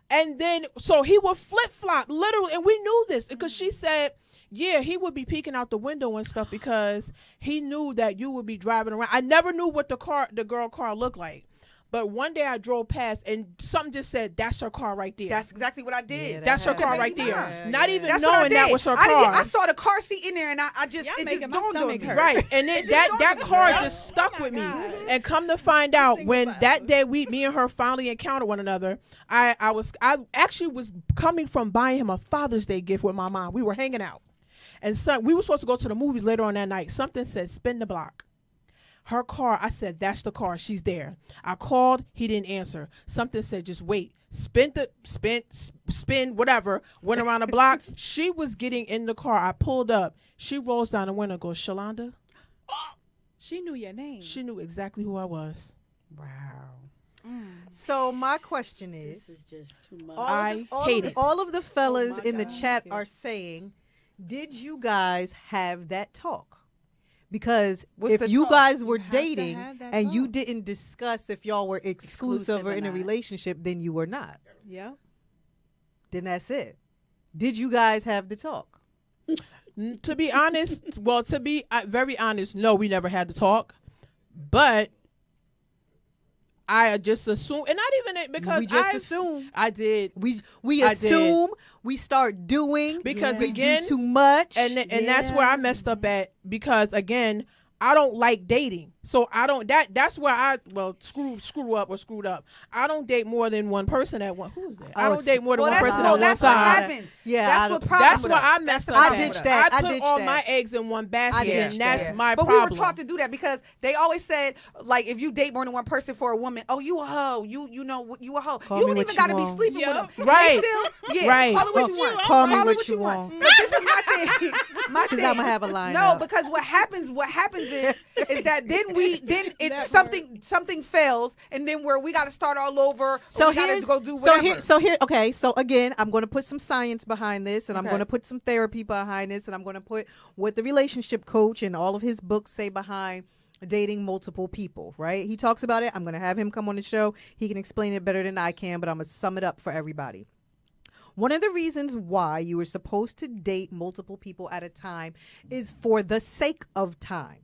And then so he would flip flop literally, and we knew this because she said, yeah, he would be peeking out the window and stuff because he knew that you would be driving around. I never knew what the girl car looked like. But one day I drove past and something just said, that's her car right there. That's exactly what I did. Yeah, that's her car right there. Yeah, Not even knowing that was her car. I saw the car seat in there and it just dawned on me. Right. And then that car just stuck with me. And come to find out, when that day me and her finally encountered one another, I actually was coming from buying him a Father's Day gift with my mom. We were hanging out. And we were supposed to go to the movies later on that night. Something said, spin the block. Her car, I said, that's the car. She's there. I called. He didn't answer. Something said, just wait. Spin, whatever. Went around the block. She was getting in the car. I pulled up. She rolls down the window and goes, Shalonda. She knew your name. She knew exactly who I was. Wow. So my question is, this is just too much. All of the fellas in the chat are saying, did you guys have that talk? Because if you guys were dating and you didn't discuss if y'all were exclusive or in a relationship, then you were not. Yeah. Then that's it. Did you guys have the talk? To be honest, very honest, no, we never had the talk. But I just assume, and not even because we just assume. I did. We assume. We start doing because we again do too much, and that's where I messed up at, because again, I don't like dating. So I don't that's where I screwed up. I don't date more than one person at one. Who's that? I don't date more than one person at one time. That's what happens. Yeah, that's why I messed up. I ditched that. I put all my eggs in one basket, and that's my problem. But we were taught to do that because they always said, like, if you date more than one person for a woman, oh, you a hoe. You know you a hoe. You don't even got to be sleeping with them. Right. Right. Call it what you want. Call me what you want. But this is my thing. Because I'm gonna have a line. No, because what happens is that something fails, and then we got to start all over. So we got to go do whatever. Okay. So again, I'm going to put some science behind this, and I'm going to put some therapy behind this, and I'm going to put what the relationship coach and all of his books say behind dating multiple people. Right? He talks about it. I'm going to have him come on the show. He can explain it better than I can, but I'm going to sum it up for everybody. One of the reasons why you are supposed to date multiple people at a time is for the sake of time.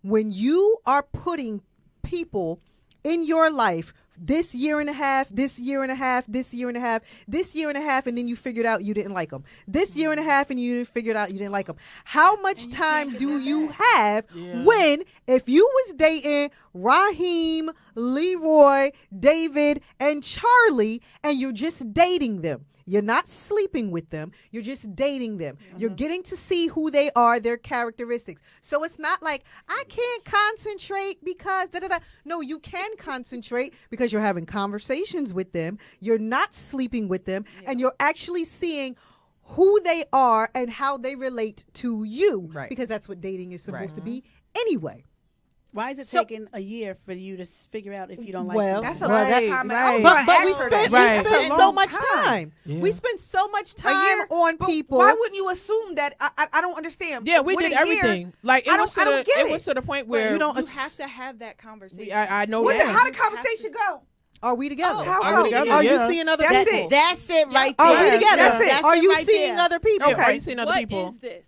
When you are putting people in your life this year and a half, this year and a half, this year and a half, this year and a half, and then you figured out you didn't like them. This year and a half, and you figured out you didn't like them. How much time do you have when, if you was dating Raheem, Leroy, David, and Charlie, and you're just dating them? You're not sleeping with them. You're just dating them. You're getting to see who they are, their characteristics. So it's not like, I can't concentrate because da-da-da. No, you can concentrate because you're having conversations with them. You're not sleeping with them. And you're actually seeing who they are and how they relate to you. Right. Because that's what dating is supposed to be anyway. Why is it taking a year for you to figure out if you don't like well, somebody? That's a lot of time. Right. But we spend so much time. Yeah. We spend so much time on people. Why wouldn't you assume that? I don't understand. Yeah, we did everything. Like it was to the point where you have to have that conversation. I know that. How did the conversation go? Are we together? Are you seeing other people? That's it right there. Are we together? That's it. Are you seeing other people? Okay. Are you seeing other people? What is this?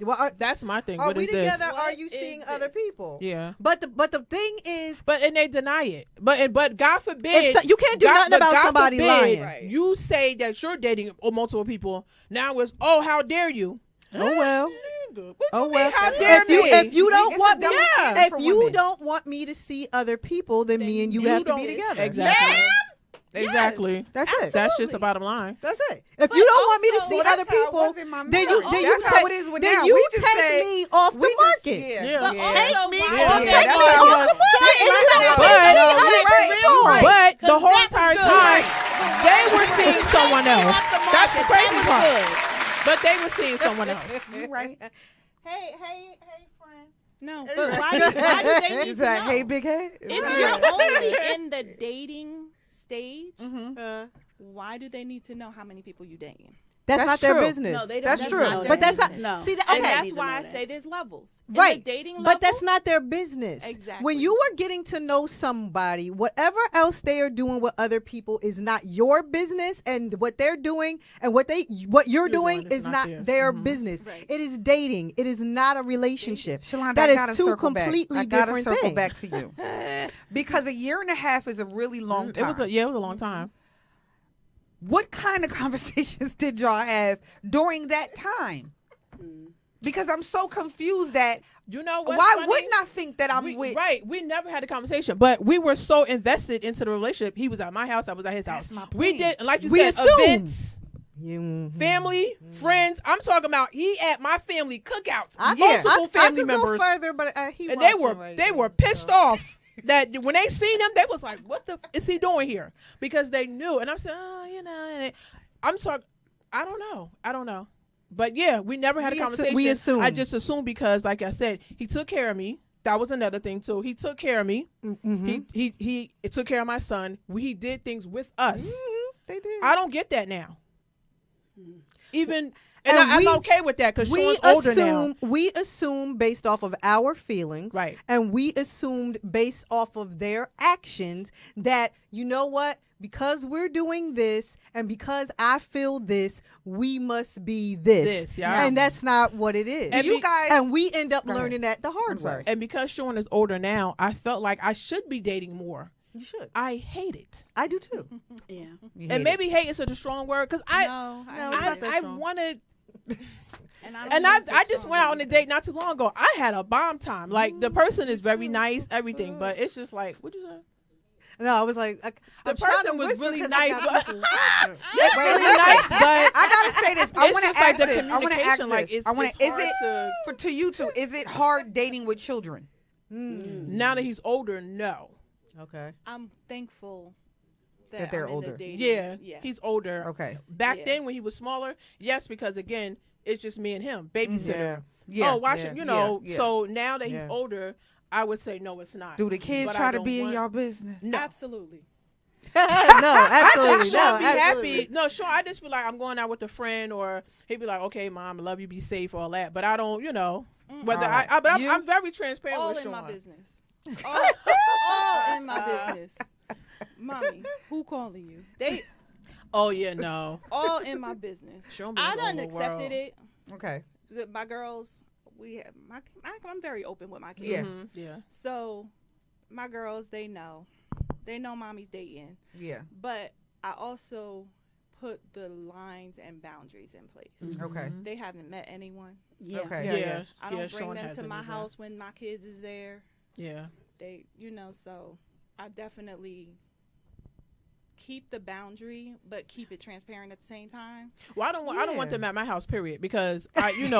Well, that's my thing. Are what we is together? This? Are you seeing other people? Yeah. But the thing is, and they deny it. But God forbid, you can't do nothing about somebody lying. Right. You say that you're dating multiple people. Now it's how dare you? Oh well. Oh well. How dare if you don't want me, if you don't want me to see other people, then me and you have to be together. Exactly. Exactly. Yes, that's it. That's just the bottom line. That's it. If you don't want me to see other people, then you take me off the market. But the whole entire time they were seeing someone else. That's the crazy part. But they were seeing someone else. You're right. Hey, friend. No, but why do they need to know? Hey, big head. If you're only in the dating stage, why do they need to know how many people you dating? That's not their business. No, they don't. That's true. But that's not. No. See, and that's why I say there's levels. Right. In the dating level, but that's not their business. Exactly. When you are getting to know somebody, whatever else they are doing with other people is not your business, and what they're doing and what you're doing is not their business. Right. It is dating. It is not a relationship. Shalonda, that is two completely different things. I gotta circle back to you because a year and a half is a really long time. It was a long time. What kind of conversations did y'all have during that time? Because I'm so confused that why wouldn't I think that I'm with? Right, we never had a conversation, but we were so invested into the relationship. He was at my house, I was at his house. We did, like you said, events, family, friends. I'm talking about he at my family cookouts, multiple family members. Go further, but they were pissed off. That when they seen him, they was like, "What the is he doing here?" Because they knew, and I'm saying, and I'm talking. I don't know. But yeah, we never had a conversation. We assumed. I just assumed because, like I said, he took care of me. That was another thing too. He took care of me. Mm-hmm. He took care of my son. He did things with us. Mm-hmm. They did. I don't get that now. Even. And I'm okay with that because Sean's older now. We assume based off of our feelings, right? And we assumed based off of their actions that, you know what, because we're doing this and because I feel this, we must be this. And that's not what it is. And we end up learning that the hard way. And because Sean is older now, I felt like I should be dating more. You should. I hate it. I do too. Yeah. And maybe hate is such a strong word because I wanted. And I just went out on a date not too long ago. I had a bomb time. Like the person is very nice, everything, but it's just like, what'd you say? No, I was like, the person was really nice. Really nice, but I gotta say this. I want to ask this. I want to ask this. I want to. Is it to you two? Is it hard dating with children? Now that he's older, no. Okay. I'm thankful that they're older. Yeah, he's older. Okay. Back then when he was smaller, yes, because again, it's just me and him, babysitter. Yeah. Oh, watching, So now that he's older, I would say no, it's not. Do the kids try to be in your business? No. Absolutely. No, absolutely. Sean be happy. No, Sean, I just be like, I'm going out with a friend, or he'd be like, okay, Mom, I love you, be safe, all that. But I don't, whether I'm very transparent all with in Sean. My business. All in my business. Mommy, who calling you? They. Oh yeah, no. All in my business. I done accepted it. Okay. My girls, I'm very open with my kids. Yes. Yeah. So, my girls, they know They know mommy's dating. Yeah. But I also put the lines and boundaries in place. Okay. They haven't met anyone. Yeah. Okay. Yeah. I don't bring Sean them to hasn't my either. house when my kids is there. Yeah. They, so I definitely keep the boundary, but keep it transparent at the same time. Well, I don't want Yeah. them at my house, period, because and it's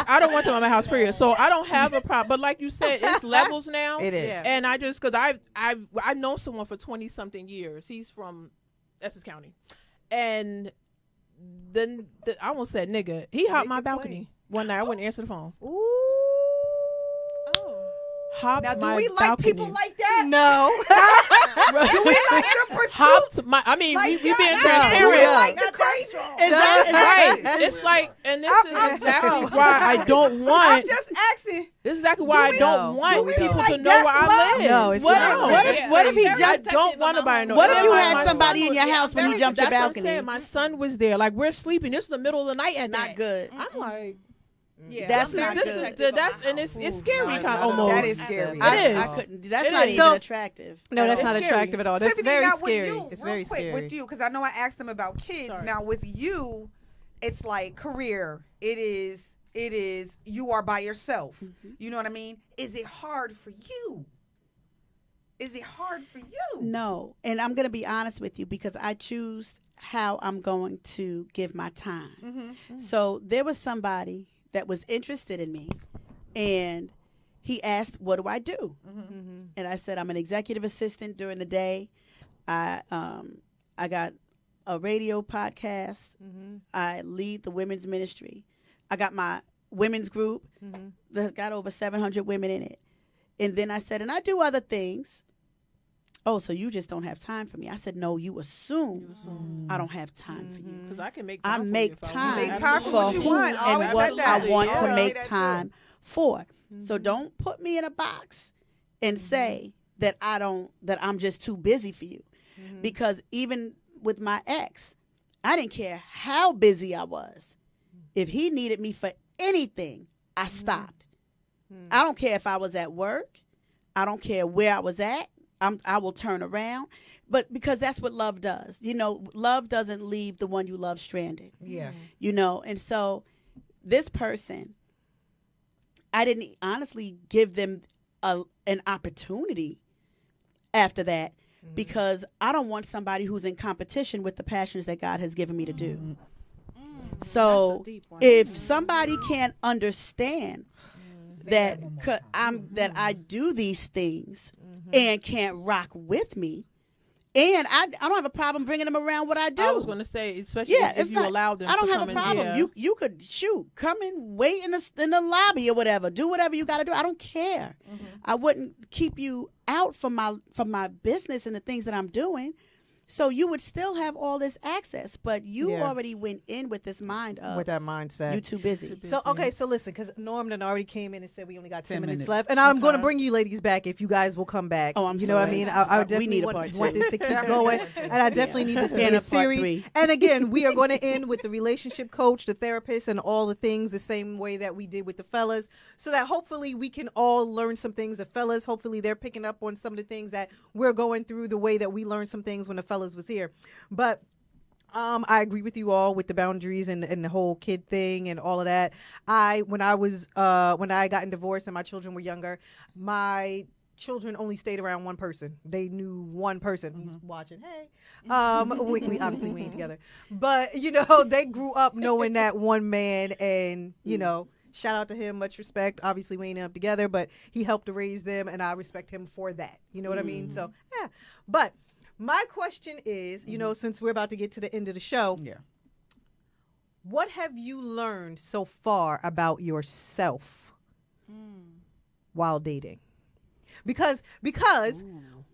I don't want them at my house, period. So I don't have a problem. But like you said, it's levels now. It is. Yeah. And I just because I've known someone for 20 something years. He's from Essex County, and then I won't say nigga. He hopped my balcony one night. I wouldn't answer the phone. Ooh. Hopped Now, do my we like balcony. people like that? No. Do we like the pursuit? Hopped my. I mean, we being Do transparent. we like the crazy? Right. It's like, and this is exactly why I don't want. I'm just asking. This is exactly why I don't want we people like to know where I live. No, it's not. What if he I jumped? don't want nobody to know. What if And you my had son somebody in was- your house when he jumped your That's what I'm balcony? saying. My son was there. Like, we're sleeping. This is the middle of the night at Not that. good. I'm like, Yeah, That's I'm not very good. protective of that's my and house. it's scary kind of almost. That is scary. It is. I couldn't. That's It not is. even So- attractive. No, that's It's not scary. attractive at all. That's Tiffany, very now with scary. you, It's real very quick scary. with you, because I know I asked them about kids. Sorry. Now with you, it's like career. It is. You are by yourself. You know what I mean? Is it hard for you? Is it hard for you? No, and I'm going to be honest with you because I choose how I'm going to give my time. Mm-hmm. So there was somebody that was interested in me, and he asked, "What do I do?" Mm-hmm. And I said, "I'm an executive assistant during the day. I got a radio podcast. I lead the women's ministry. I got my women's group that's got over 700 women in it." And then I said, "And I do other things." "Oh, so you just don't have time for me?" I said, "No, you assume I don't have time for you. Because I can make I time. for you make if I want. time, Make time for what you who want. I always and what said that. I want Yeah. to Say make that too. time for. So don't put me in a box and say that I'm just too busy for you. Because even with my ex, I didn't care how busy I was. If he needed me for anything, I stopped. I don't care if I was at work. I don't care where I was at. I will turn around. But because that's what love does. You know, love doesn't leave the one you love stranded. Yeah. You know, and so this person, I didn't honestly give them an opportunity after that because I don't want somebody who's in competition with the passions that God has given me to do. So That's a deep one. if somebody can't understand that I do these things and can't rock with me, and I don't have a problem bringing them around what I do. I was going to say, especially if it's you not, allow them I don't to have come a in. problem. Yeah. You could come and wait in the lobby or whatever. Do whatever you got to do. I don't care. I wouldn't keep you out from my business and the things that I'm doing. So you would still have all this access, but you already went in with this mind of with that mindset. you too busy. So okay, so listen, because Norman already came in and said we only got 10 minutes minutes. left, and I'm going to bring you ladies back if you guys will come back. Oh, I'm you know what I sorry. mean? I We definitely need a want part two. this to keep going, and I definitely need this to be And a a part series. 3. And again, we are going to end with the relationship coach, the therapist, and all the things the same way that we did with the fellas, so that hopefully we can all learn some things. The fellas, hopefully they're picking up on some of the things that we're going through, the way that we learned some things when the fellas was here. But I agree with you all with the boundaries and the whole kid thing and all of that. When I got divorced and my children were younger, my children only stayed around one person. They knew one person. He's watching. Hey, we obviously we ain't together, but you know they grew up knowing that one man, and you know. Shout out to him, much respect. Obviously, we ain't up together, but he helped to raise them, and I respect him for that. You know what I mean? So, yeah. But my question is, you know, since we're about to get to the end of the show, what have you learned so far about yourself while dating? Because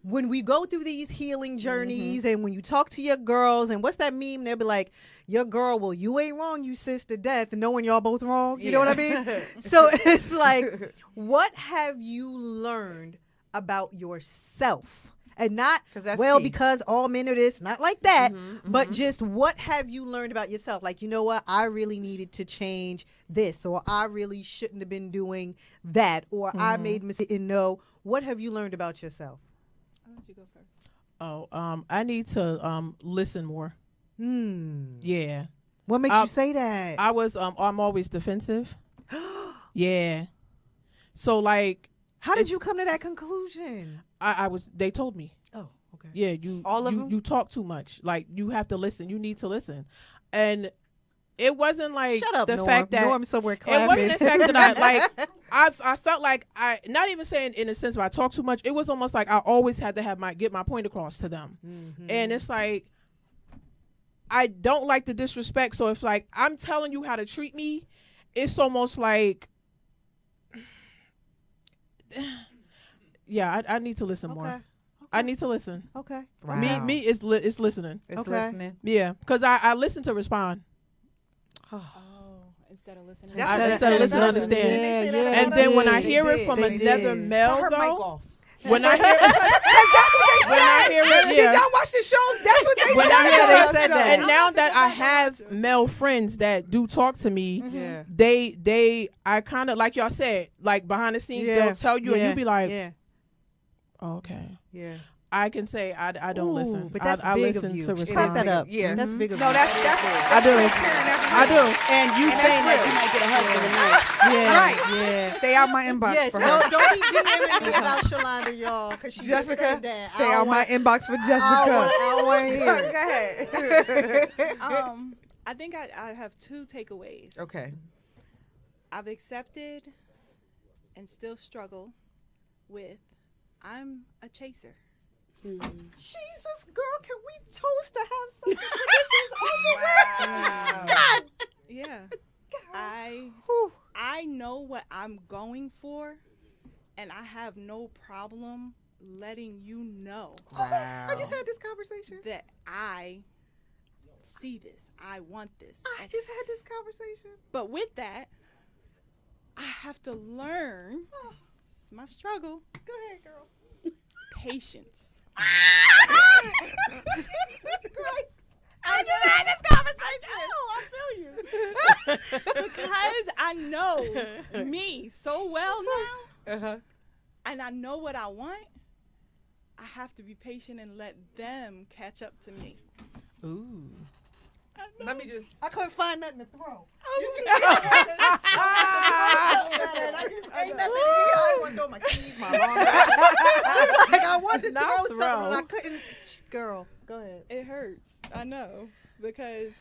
when we go through these healing journeys and when you talk to your girls, and what's that meme? They'll be like, your girl, well, you ain't wrong, you sis to death, knowing y'all both wrong. You know what I mean? So it's like, what have you learned about yourself? And not, well, because all men are this, not like that, but just what have you learned about yourself? Like, you know what? I really needed to change this, or I really shouldn't have been doing that, or I made a mistake. And no, what have you learned about yourself? don't you go first? Oh, I need to listen more. Yeah. What makes you say that? I'm always defensive. Yeah. So like, how did you come to that conclusion? They told me. Oh, okay. Yeah, you all of them. You talk too much. Like you have to listen. You need to listen. And it wasn't like Shut up, the Norm. fact that Norm somewhere clapping. it wasn't the fact that I felt like I not even saying in a sense if I talk too much. It was almost like I always had to get my point across to them. And it's like I don't like the disrespect. So if like I'm telling you how to treat me, it's almost like yeah, I need to listen more. I need to listen. Okay. Wow. Me is listening. It's listening. Yeah, because I listen to respond. Instead of listening. Instead of listening to understand. Yeah, and then when I hear it from another male, though, when I hear it, Did y'all watch the shows? That's what they when said. I said that. And now that I have male friends that do talk to me, I kind of, like y'all said, like behind the scenes, they'll tell you, and you be like, oh, okay. Yeah. I can say I don't listen. But that's I big listen of you. to respond. Pass that up. Yeah. That's big of No, you. that's I do. I do. And you saying that you might get a husband tonight. Yeah. Right. Yeah. Stay out my inbox Yes. for her. Don't be DMing me about Shalonda, y'all. Because she Jessica, that. stay out my inbox for Jessica. I don't want to hear. Go ahead. I think I have two takeaways. Okay. I've accepted and still struggle with I'm a chaser. Jesus, girl, can we toast to have something when this is over with? God. Yeah. Whew. I know what I'm going for, and I have no problem letting you know. I just had this conversation. That I see this. I want this. I just had this conversation. But with that, I have to learn. This is my struggle. Go ahead, girl. Patience. Jesus Christ. I just had this conversation. I feel you. Because I know me so well now. And I know what I want. I have to be patient and let them catch up to me. Ooh. Let me just. I couldn't find nothing to throw. I just ain't nothing to hear. I want to throw my keys, my long like I wanted to throw something and I couldn't. Girl, go ahead. It hurts. I know. Because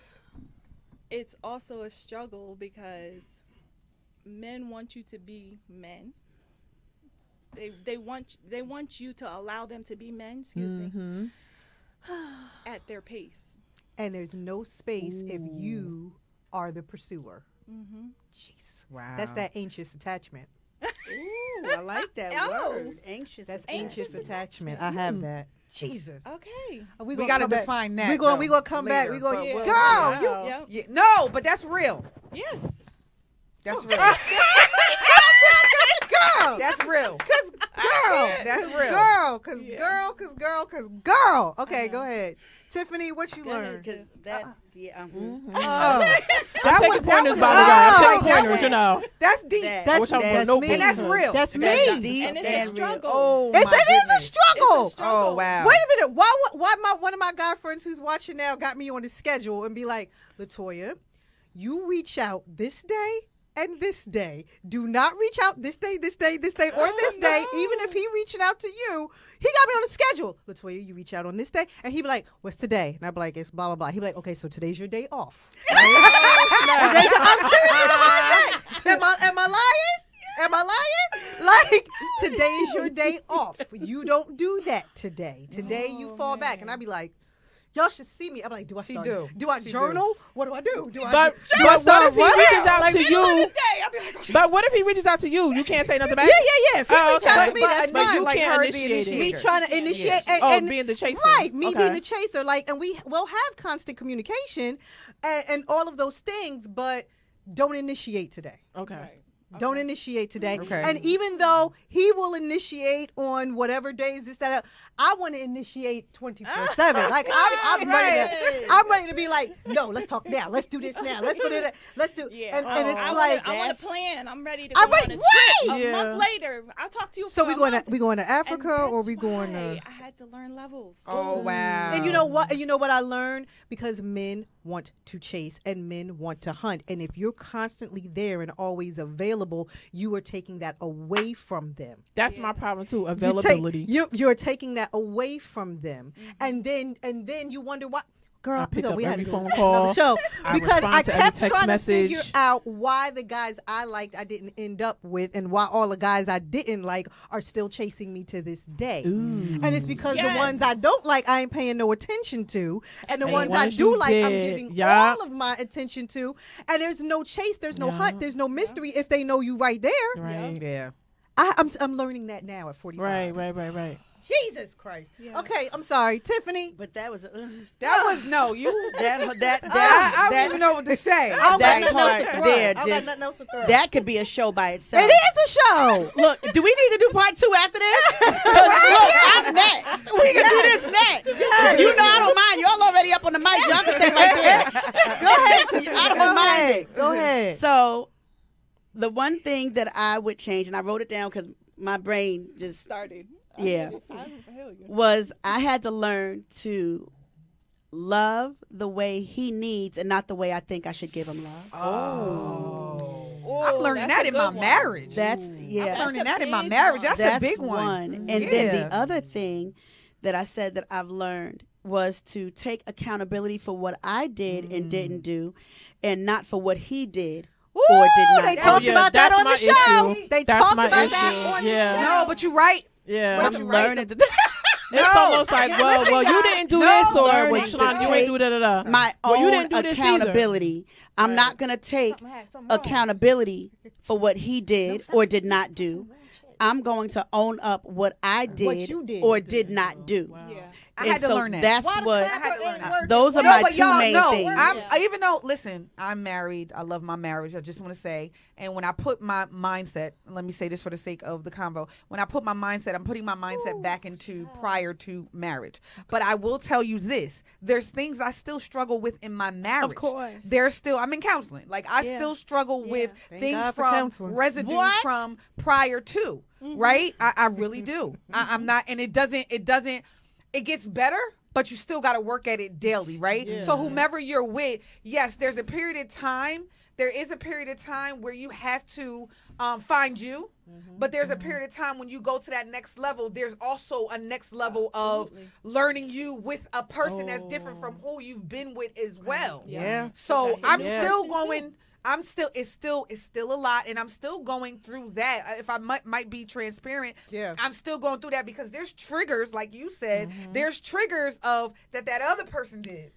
it's also a struggle because men want you to be men. They want you to allow them to be men, excuse me, at their pace. And there's no space if you are the pursuer. Jesus. Wow. That's that anxious attachment. Ooh, I like that word. Anxious. That's anxious attachment. I have that. Jesus. Okay. We got to define that. We're gonna come back. We're going to girl. No, but that's real. Yes. That's real. Girl. That's real. Cause girl. That's real. Girl. Cause girl. Okay, go ahead. Tiffany, what you learned? That was pointers, by the way. I'm taking pointers, you know. That's deep. That's me. And that's real. That's me. And it's a struggle. Oh, it is a struggle. Oh, wow. Wait a minute. Why one of my guy friends who's watching now got me on the schedule and be like, LaToya, you reach out this day and this day. Do not reach out this day, or this day. Even if he reaching out to you, he got me on the schedule. LaToya, you reach out on this day, and he be like, "What's today?" And I be like, "It's blah blah blah." He be like, "Okay, so today's your day off." Right? I'm serious. Am I lying? Am I lying? Like, today's your day off. You don't do that today. Today you fall back, and I be like. Y'all should see me. I'm like, do I start? Do I journal? What do I do? But what if he reaches out to you? But what if he reaches out to you? You can't say nothing back? Yeah. If he reaches out to me, that's but fine. you can't initiate it. Me trying to initiate. And being the chaser. Right, me being the chaser. Like, and we will have constant communication and all of those things, but don't initiate today. Okay. Don't initiate today. Okay. And even though he will initiate on whatever days this, that, I want to initiate 24/7. Like I'm ready to be like, no, let's talk now. Let's do this now. Let's do that. Let's do. Yeah. And it's like I want to plan. I'm ready to go I'm on ready. a trip. Right. A month later, I'll talk to you. So for a month. we going to Africa And or we that's going why to? I had to learn levels. Oh wow. And you know what? You know what I learned? Because men want to chase and men want to hunt. And if you're constantly there and always available, you are taking that away from them. That's my problem too. Availability. You're taking that away from them. And then you wonder why. Girl, I pick up we had every to phone do call. another show I because respond I to every kept text trying message. to figure out why the guys I liked I didn't end up with, and why all the guys I didn't like are still chasing me to this day. And it's because the ones I don't like I ain't paying no attention to, and the ones I do like I'm giving all of my attention to. And there's no chase, there's no hunt, there's no mystery if they know you right there. Right. Yeah. I'm learning that now at 45. Right. Jesus Christ. Yeah. Okay, I'm sorry, Tiffany. But that was That was no. You. that I don't even know what to say. that part there I got just nothing else to throw. that could be a show by itself. It is a show. Look, do we need to do part 2 after this? 'Cause look, I'm next. We can do this next. You know I don't mind. Y'all already up on the mic. Y'all can stay right there. Go ahead. I don't mind it. Go ahead. So, the one thing that I would change, and I wrote it down because my brain just Started. yeah, was I had to learn to love the way he needs and not the way I think I should give him love. I'm learning that in my marriage. That's I'm yeah. learning that in my marriage. That's a big one. And then the other thing that I said that I've learned was to take accountability for what I did and didn't do, and not for what he did. Or did not. They do. talked about that on the show. Issue. They That's talked my about issue. that on Yeah. the show. No, but you're right. Yeah. I'm learning to It's almost like, well, you didn't do this, or well, learning to Shalon, you ain't do da. my Well, you own didn't do this accountability. I'm not going to take accountability for what he did or did not do. I'm going to own up what I did, or did not do. Wow. I had to learn that. That's what. I had to learn that. Those are No, my but two y'all main know, things. even though, listen, I'm married. I love my marriage. I just want to say, and when I put my mindset, let me say this for the sake of the convo. When I put my mindset, I'm putting my mindset back into prior to marriage. But I will tell you this: there's things I still struggle with in my marriage. Of course. There's still. I'm in counseling. Like I still struggle with things God for from counseling. residue from prior to. Right? I really do. I'm not, and it doesn't. It gets better. But you still got to work at it daily, right? Yeah. So whomever you're with, yes, there's a period of time. There is a period of time where you have to find you. But there's a period of time when you go to that next level. There's also a next level of learning you with a person that's different from who you've been with as well. Yeah. So I'm still going. It's still a lot, and I'm still going through that. If I might be transparent, I'm still going through that because there's triggers, like you said, there's triggers of that other person did.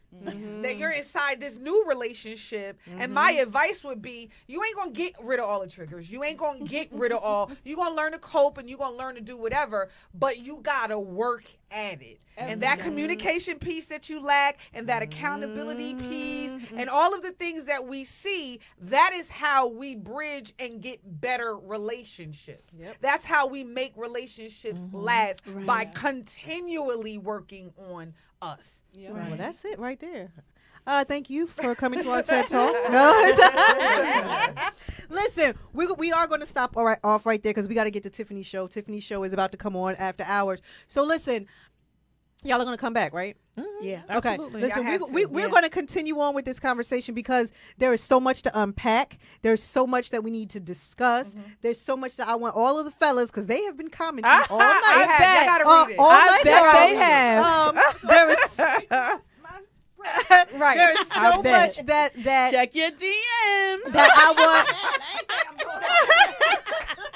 That you're inside this new relationship, and my advice would be, you ain't gonna get rid of all the triggers. You ain't gonna get rid of all. You're gonna learn to cope, and you're gonna learn to do whatever, but you gotta work at it. And that communication piece that you lack, and that accountability piece, and all of the things that we see, that is how we bridge and get better relationships. That's how we make relationships last, by continually working on us. Well, that's it right there. Thank you for coming to our TED Talk. No, listen, we are going to stop off right there because we got to get to Tiffany's show. Tiffany's show is about to come on after hours. So listen, y'all are going to come back, right? Yeah. Okay. Absolutely. Listen, Y'all have we're going to continue on with this conversation because there is so much to unpack. There's so much that we need to discuss. There's so much that I want all of the fellas, because they have been commenting all night. I gotta read it. All I night bet long. they have. There is Right. there is so bet. much that Check your DMs. that I want.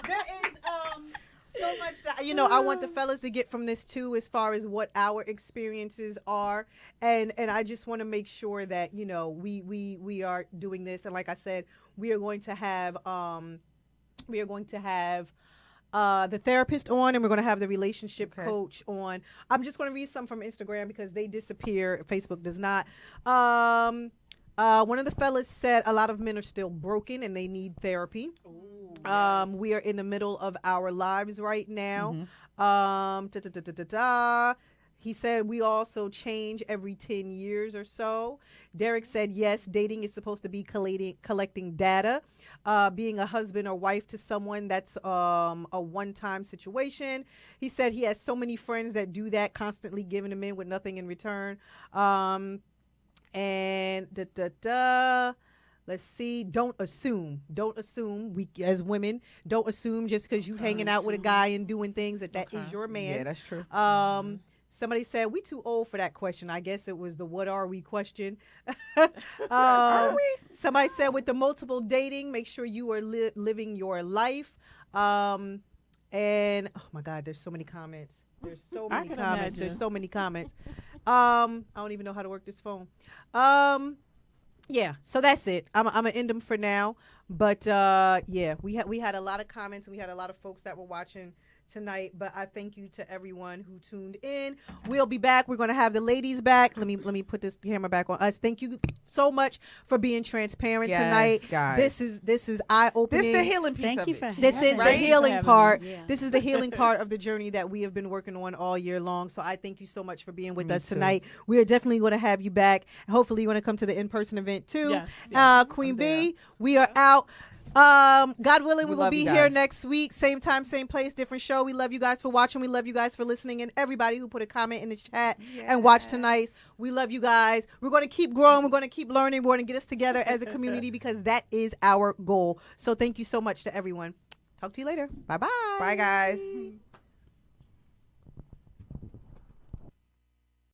There is so much that I want the fellas to get from this too, as far as what our experiences are, and I just want to make sure that we are doing this, and like I said, we are going to have the therapist on, and we're going to have the relationship coach on. I'm just going to read some from Instagram because they disappear. Facebook does not. One of the fellas said a lot of men are still broken and they need therapy. We are in the middle of our lives right now. He said we also change every 10 years or so. Derek said, yes, dating is supposed to be collecting data. Being a husband or wife to someone, that's a one-time situation. He said he has so many friends that do that, constantly giving them in with nothing in return. Let's see. Don't assume. We as women don't assume just because you hanging out with a guy and doing things that is your man. Yeah, that's true. Somebody said we too old for that question. I guess it was the what are we question. Are we? Somebody said with the multiple dating, make sure you are living your life. And oh my God, there's so many comments. There's so many comments. There's so many comments. I don't even know how to work this phone. Yeah, so that's it. I'm gonna end them for now. But yeah, we had a lot of comments. We had a lot of folks that were watching tonight, but I thank you to everyone who tuned in. We'll be back. We're going to have the ladies back. Let me put this camera back on us. Thank you so much for being transparent tonight, guys. This is eye-opening. This is the healing piece of it. This is the healing part. Yeah. This is the healing part of the journey that we have been working on all year long. So I thank you so much for being with us tonight. We are definitely going to have you back. Hopefully, you want to come to the in-person event too. Yes. Queen B, we are out. God willing, we will be here next week. Same time, same place, different show. We love you guys for watching. We love you guys for listening. And everybody who put a comment in the chat and watched tonight, we love you guys. We're going to keep growing. We're going to keep learning. We're going to get us together as a community because that is our goal. So thank you so much to everyone. Talk to you later. Bye-bye. Bye, guys.